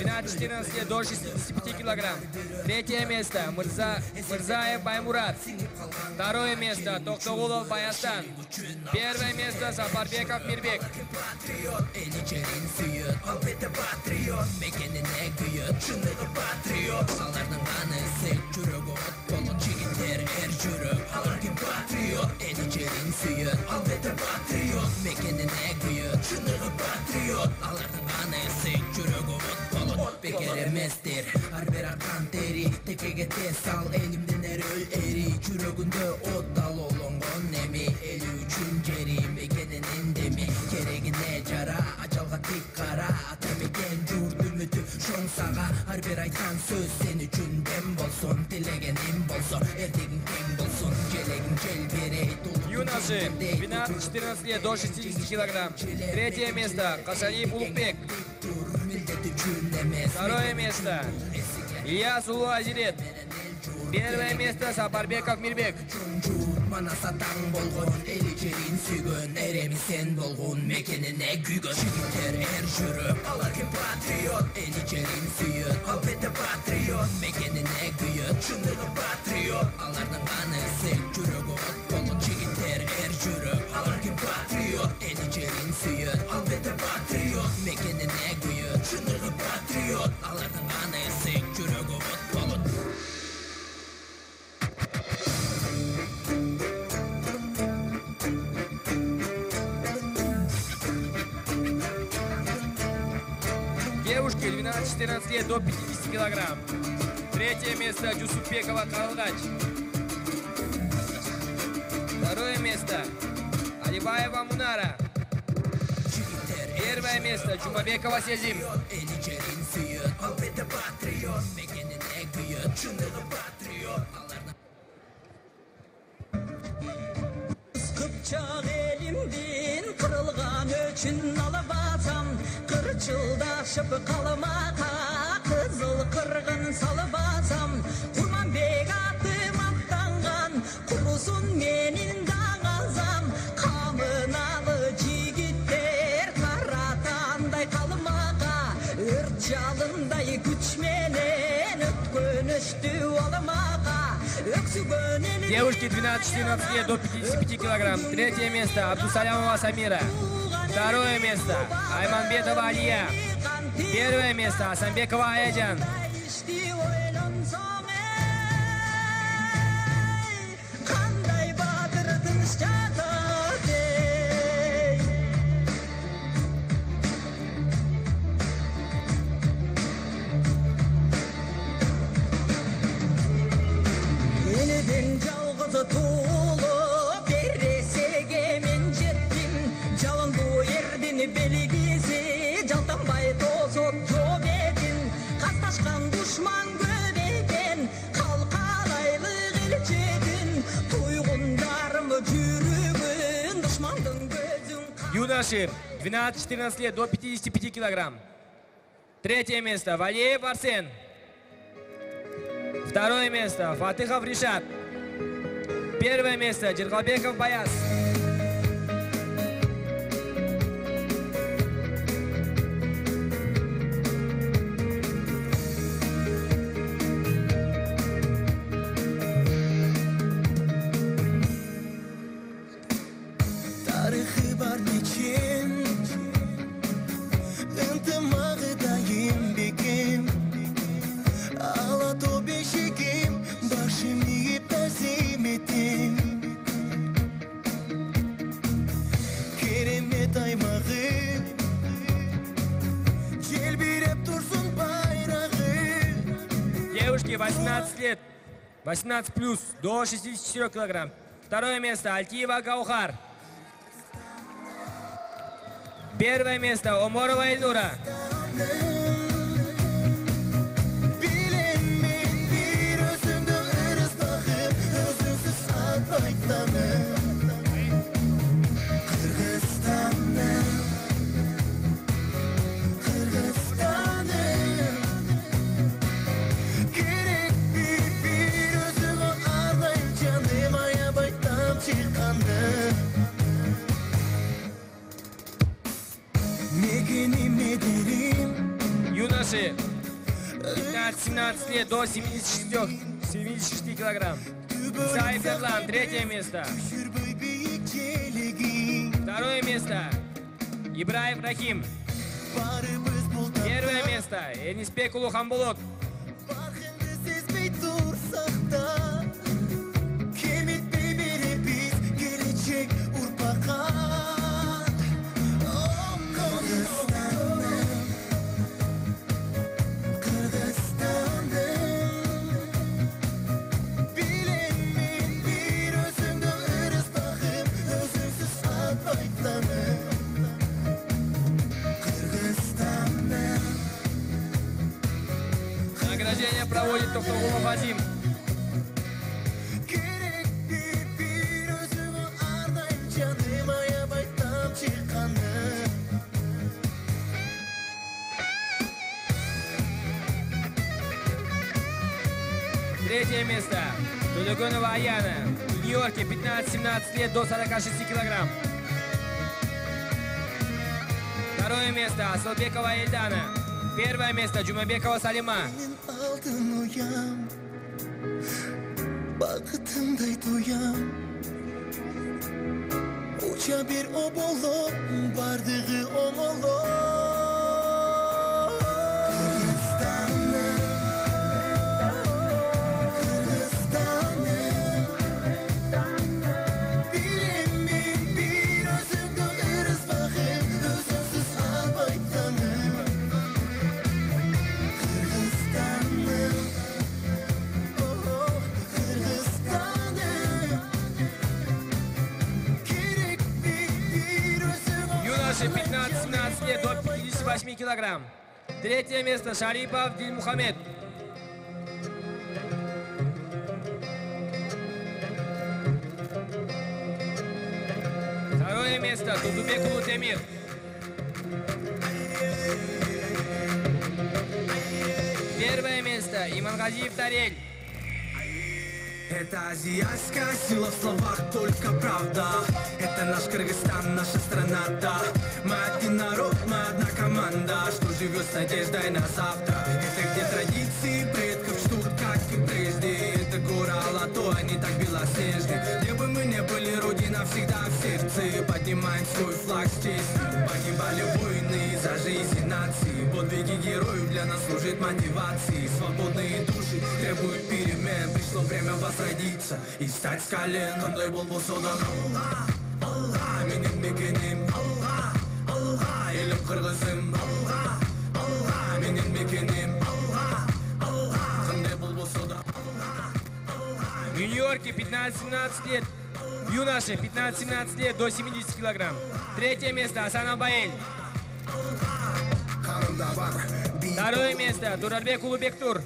12-14 лет до 65 килограмм. Третье место Мырзаев Баймурат. Второе место Токтогулов Баястан. Первое место Сапарбеков Мирбек. Bekar emestir Harber akan teri Tekege tez al elimden er öl eri Çürögünde ot dal olongon nemi Eli üçün geri mekeninin demi Keregine jara Açalga tik kara Atameken jurt ümütü şon sağa Harber aytan söz sen üçün dem bolsun Dilegenim bolsun Ertegin keng bolsun Gelegin gel beri Юноши 12-14 лет до 60 килограмм. Третье место Касалиев Улукбек. Второе место Ильяс Улу Азирет. Первое место Сапарбеков Мирбек. Mana satan bolgon eli çerin sügön Eremi sen bolgon mekenine gügön Jigitler er jürüp alarken patriot Eli çerin süyün alpete patriot Mekenine güyün çınırı patriot Alardan kanı sek jürüp ot bolgon Jigitler er jürüp alarken patriot Eli çerin süyün alpete patriot Mekenine güyün çınırı patriot Девушки 12-14 лет до 50 килограмм. Третье место Джусупбекова Калгач. Второе место Алибаева Мунара. Первое место Джумабекова Сезим. Kıpçak elimden kırılgan üçün alıp atsam Kırçıldaşıp kalmaka kızıl kırgın salıp atsam Kurman bek attım attangan kurusun menin dağazam Kamın alı jigitler karatanday kalmaka Ört jalınday güçmenen ötkönüştü olmaka Девушки 12-14 лет до 55 килограмм. Третье место Абдусалямова Самира. Второе место Айманбетова Алия. Первое место Асамбекова Аяджан. Юноши 12-14 лет до 55 килограмм. Третье место Валеев Арсен. Второе место Фатыхов Ришат. Первое место Джергалбеков Баяс. Девушки 18 лет, 18 плюс, до 64 килограмм. Второе место Альтиева Гаухар. Первое место Оморова Эльнура. Юноши 15-17 лет до 76 килограмм. Исаев Ерлан, третье место. Второе место Ибраев Рахим. Первое место Энисбек Улухамбулот. Награждение проводит Токтогулов Азим. Третье место Тулюгонова Аяна. В Нью-Йорке 15-17 лет до 46 килограмм. Второе место Асылбекова Эльдана. Первое место Джумабекова Салима. Bakıtımday doyam Uça bir obolo Bardığı omolo Kırgızistan'ım Bilemin bir özümde ırız bakım Özümsüz albaytanım 58 килограмм. Третье место Шарипов Дильмухамед. Второе место Тулдубек Улутемир. Первое место Имангазиев Тарель. Это азиатская сила в словах, только правда. Это наш Кыргызстан, наша страна, да. Мы один народ, мы одна команда, что живет с надеждой на завтра. Это где традиции предков ждут, как и прежде. Это горы Алато, они так белоснежны. Где бы мы не были, Родина всегда в сердце. Поднимаем свой флаг с честью. Погибали воины за жизнь нации. Подвиги героев для нас служат мотивацией. Свободные души требуют перемен. Пришло время возродиться и встать с колен. Кандай болбо содан Алла, Алла, менин мекеним Алла, Алла, элим кыргызым Алла, Алла, менин мекеним Алла, Алла, кандай болбо содан Алла, Алла. В Нью-Йорке 15-17 лет. Юноши 15-17 лет до 70 килограмм. Третье место Асан Абаэль. Второе место Турарбек Улубектур.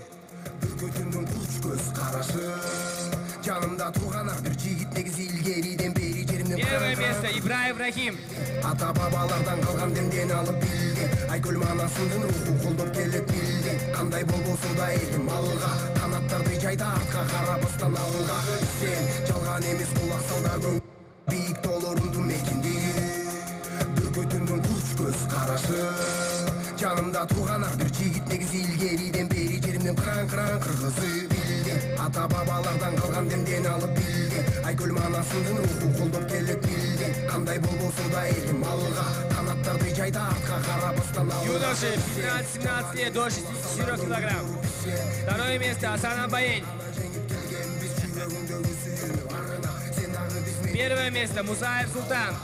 Первое место Ибраев Рахим. Ата бабалардан калган демден алып билди. Айкөл манасынын руху колдоп келет билди. Кандай болбосо да элим алга, канаттарды жайда артка карабастан алга. Сен жалган эмес кулак салда көң. Бийик тоолорундун мекиндиги. Бүркөтүндүн курч көз карашы. Жанымда турган ар бир жигит негизи илгериден бери жеримдин кыран кыргызы билди. Ата бабалардан калган демден алып билди. Айкөл манасынын руху колдоп келет билди. Кандай болбосо да элим алга, канаттарды жайда артка карабастан алга. Юноши 15-17 лет до 64 килограмм. Второе место Асан Абаэль. Первое место Мусаев Султан.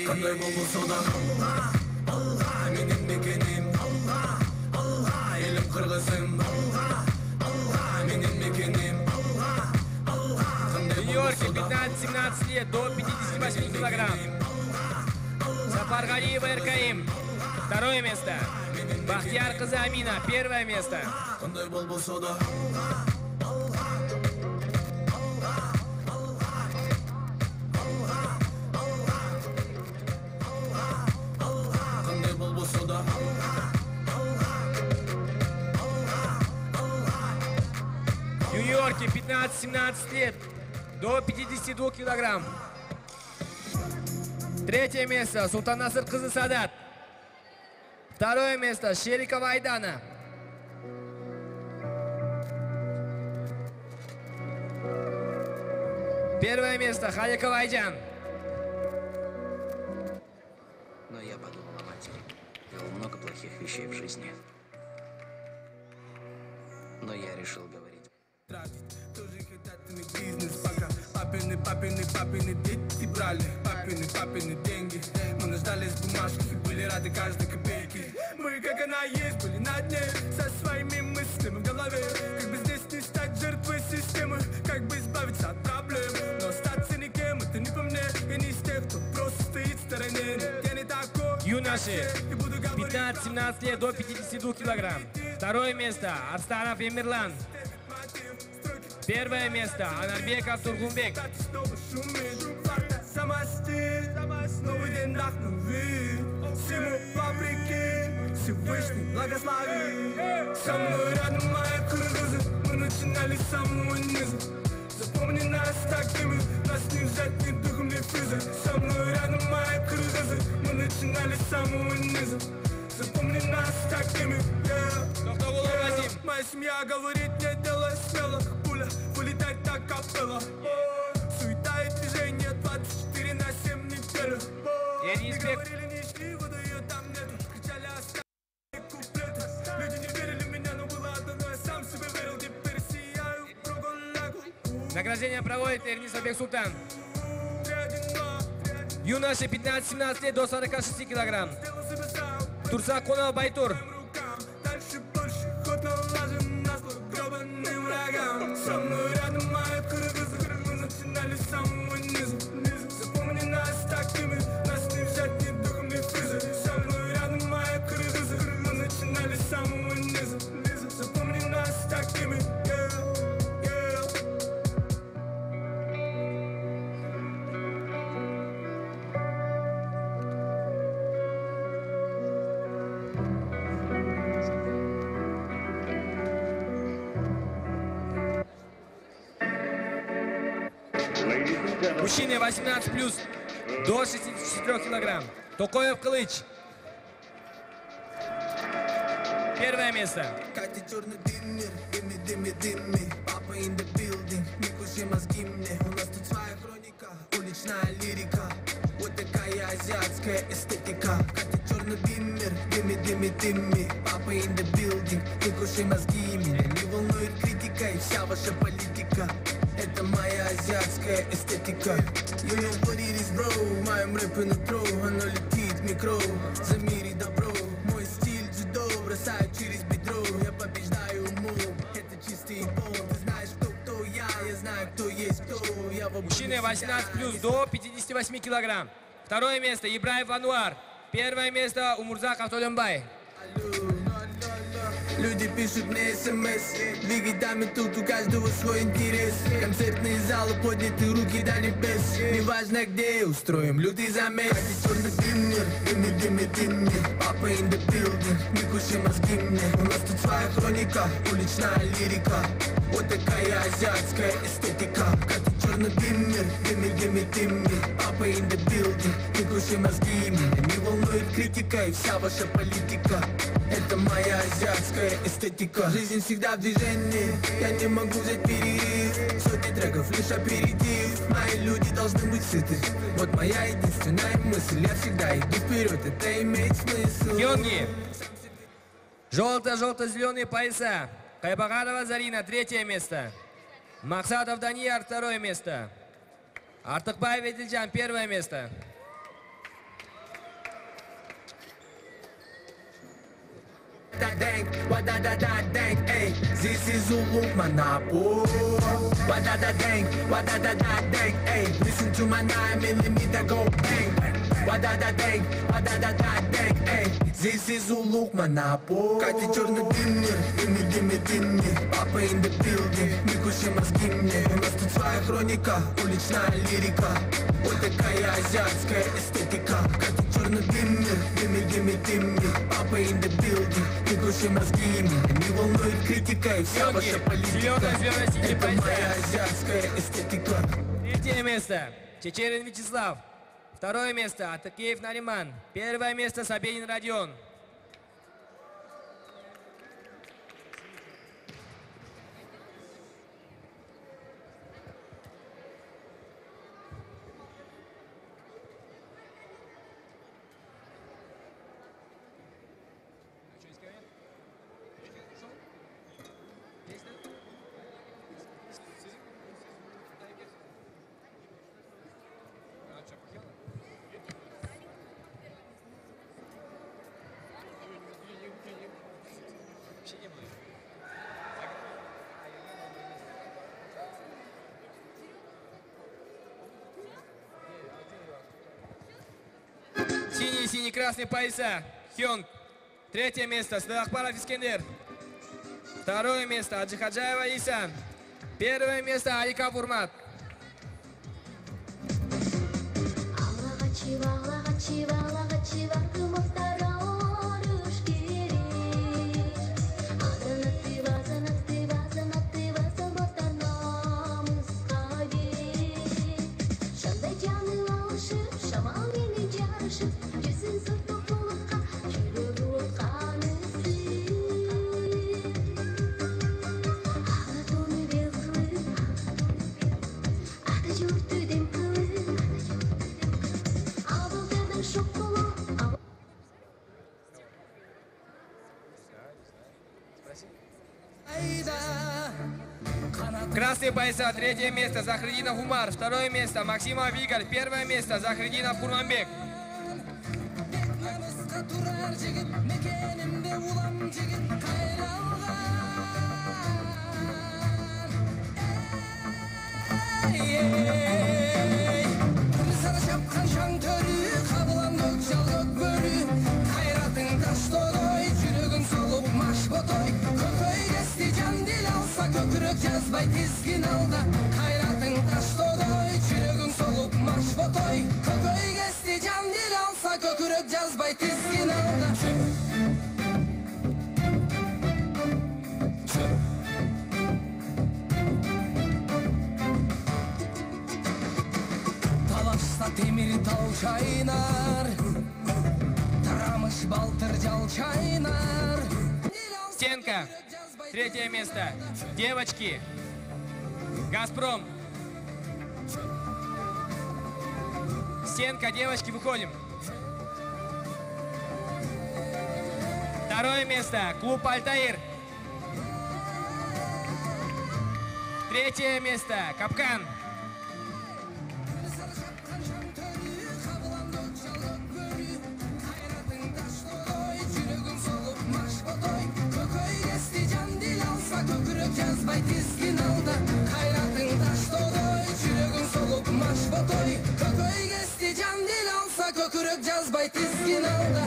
Кандай болбосо да Алла, Алла, менин мекеним Алла, Алла, элим кыргызым Алла, Алла, менин мекеним Алла, Алла. В Нью-Йорке 15-17 лет до 58 килограмм. Сапаргалиева Эркаим. Второе место. Бахтияр кызы Амина. Первое место. Кандай болбосо да В Нью-Йорке 15-17 лет до 52 килограмм. Третье место Султанасыр кызы Садат. Второе место Шерикова Айдана. Первое место Халикова Айджан. Но я подумал о матери. Делал много плохих вещей в жизни. Но я решил говорить. Бизнес пока папины дети брали. Папины деньги. Мы нуждались в бумажках и были рады каждой копейке. Мы, как она есть, были на дне со своими мыслями в голове. Как бы здесь не стать жертвой системы, как бы избавиться от проблем. Но остаться никем, это не по мне. Я не из тех, кто просто стоит в стороне. Нет, я не такой. Юноши 15-17 лет до 52 килограмм. Второе место Арстанов Эмирлан. Первое место Анарбеков Тургунбек. Новый день вдохновит. Всему вопреки, Всевышний благослови. Со мной рядом мои кыргызы. Мы начинали с самого низа. Запомни нас такими, нас не взять ни духом, ни физой. Со мной рядом мои кыргызы. Мы начинали с самого низа. Запомни нас такими, Моя семья говорит, не делай смело. Пуля, вылетать так капелла. Суета и движение 24/7 неделю. Говорили, не шли, выдаю, там нету. Кричали остальные куплеты. Люди не верили в меня, но было одно, но я сам себе верил. Теперь сияю кругом ногу. Награждение проводит Эрнис Абек Султан. Юноши 15-17 лет до 46 килограмм. Турсаконова Байтур. Дальше больше, ход налажен на зло гребаным врагам. Со мной Мужчины 18+, до 64 килограмм. Токоев Кылыч. Первое место. Катя черный дыммер, дымми, папа in the building, не кушай мозги мне, у нас тут своя хроника, уличная лирика, вот такая азиатская эстетика. Катя черный дыммер, дымми, папа in the building, не кушай мозги мне, не волнует критика и вся ваша политика. Это моя азиатская эстетика. You know what it is, bro, моим рэпом нутро, оно летит в микро, за мире добро, мой стиль дзюдо, бросаю через бедро, я побеждаю умом, это чистый пол, ты знаешь, кто я знаю, кто есть кто, я в Мужчины 18+, до 58 килограмм. Второе место Ибраев Ануар. Первое место Умурзак Автолембай. Люди пишут мне смс, двигай даме тут, у каждого свой интерес. Концертные залы, подняты руки до небес. Неважно где, устроим лютый замес. Черный дыммер, дымми, папа in the building, не кушай мозги мне. У нас тут своя хроника, уличная лирика, вот такая азиатская эстетика. Катя черный дыммер, дымми, папа in the building, не кушай мозги мне. Не волнует критика и вся ваша политика. Это моя азиатская эстетика. Жизнь всегда в движении, я не могу взять перерыв. Сотни треков, лишь аперитив. Мои люди должны быть сыты. Вот моя единственная мысль, я всегда иду вперед, это имеет смысл. Хёнги. Желто-желто-зеленые пояса. Кайбаганова Зарина, третье место. Максатов Данияр, второе место. Артыкбаев Эдилжан, первое место. Эй, this is Uluk Manapo. Dang, эй, listen to my 9mm go bang. Dang, эй, this is Uluk Manapo. Катя черный дыммер, дымми, папа in the building, не кушай мозги мне. У нас тут своя хроника, уличная лирика, вот такая азиатская эстетика. Катя черный дыммер, дымми, папа in the building, не кушай мозги мне. Не волнует критика и вся ваша политика. Это моя азиатская эстетика. Третье место Чечерин Вячеслав. Второе место Атакеев Нариман. Первое место Собянин Родион. Синий-красный пояса. Хёнг. Третье место Садахпаров Искендер. Второе место Аджихаджаева Исан. Первое место Алика Бурмат. Красные пояса. Третье место Захридинов Умар. Второе место Максима Вигаль. Первое место Захридинов Курманбек. Жазбай тизгин алда кайратың таштоой жүрөгүң солуп машботой көкөй кести жан дил алса көкүрөк жазбай тизгин алда темир тау шайнар, тарамыш балтыр жал чайнар. Стенка. Третье место. Девочки. Газпром. Стенка, девочки, выходим. Второе место. Клуб Альтаир. Третье место. Капкан. Жазбай тизгин алда, кайратың таш толой, жүрөгүң солуп маш ботой. Көкөй кести жан дил алса, көкүрөк жазбай тизгин алда.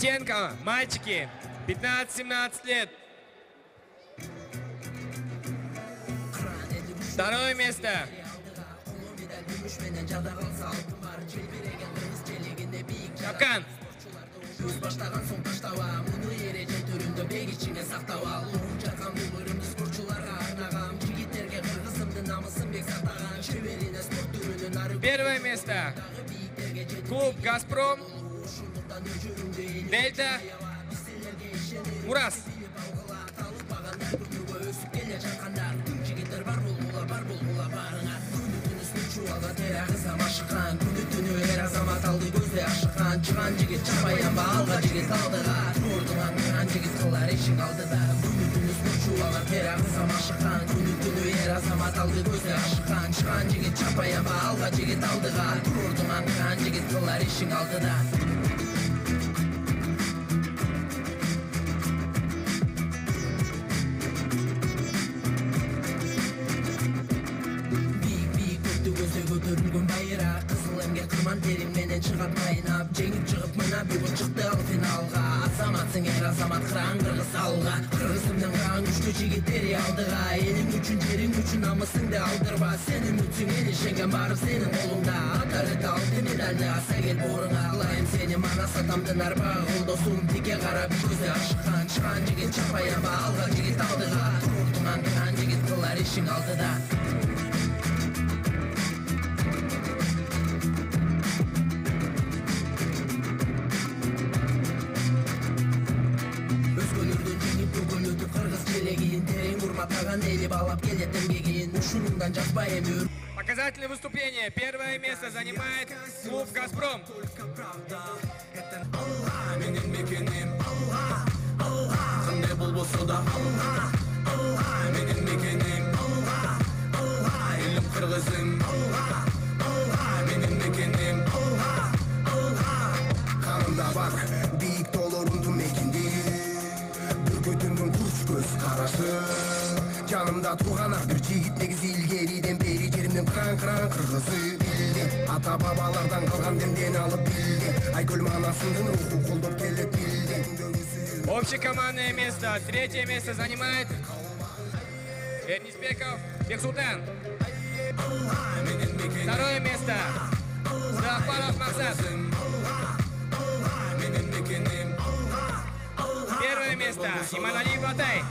Стенка, мальчики, 15-17 лет. Второе место. Капкан. Первое место. Клуб «Газпром». Дельта. Мурас. Көтөрүлгөн байыраак кызыл эмге кырман терим менен чыгат майнап, жеңип чыгып мына бүгүн чыкты ал финалга. Азаматсың эр азамат кыран кыргыз алга, кыргызымдын кыран күчтүү жигиттери алдыга. Элиң үчүн жериң үчүн намысыңды алдырба, сен үмүтсүң эл ишенген барып сенин колуңда. Атары алтын медальны аса кел боруңа, кылайм сени манас атамдын арбагы колдосуң. Тике карап көзү ашыккан чыккан жигит чапаянба, алган жигит алдыга. Туруртуңан кыран жигит кылар ишиң алдыда. Показательное выступление. Первое место занимает клуб «Газпром». Бийик тоолорундун мекинди, бүркөтүмдүн курч көз карашы. Жанымда турган ар бир жигит негизи илгериден бери жеримдин кыран кыргызы билди. Ата бабалардан калган демдени алып билди. Айкөл манасындын руху колдоп келет билди. Общекомандное место. Третье место занимает Эрнисбеков Бексултан. Второе место Сахпаров Максат. Первое место Иманалиев Атай.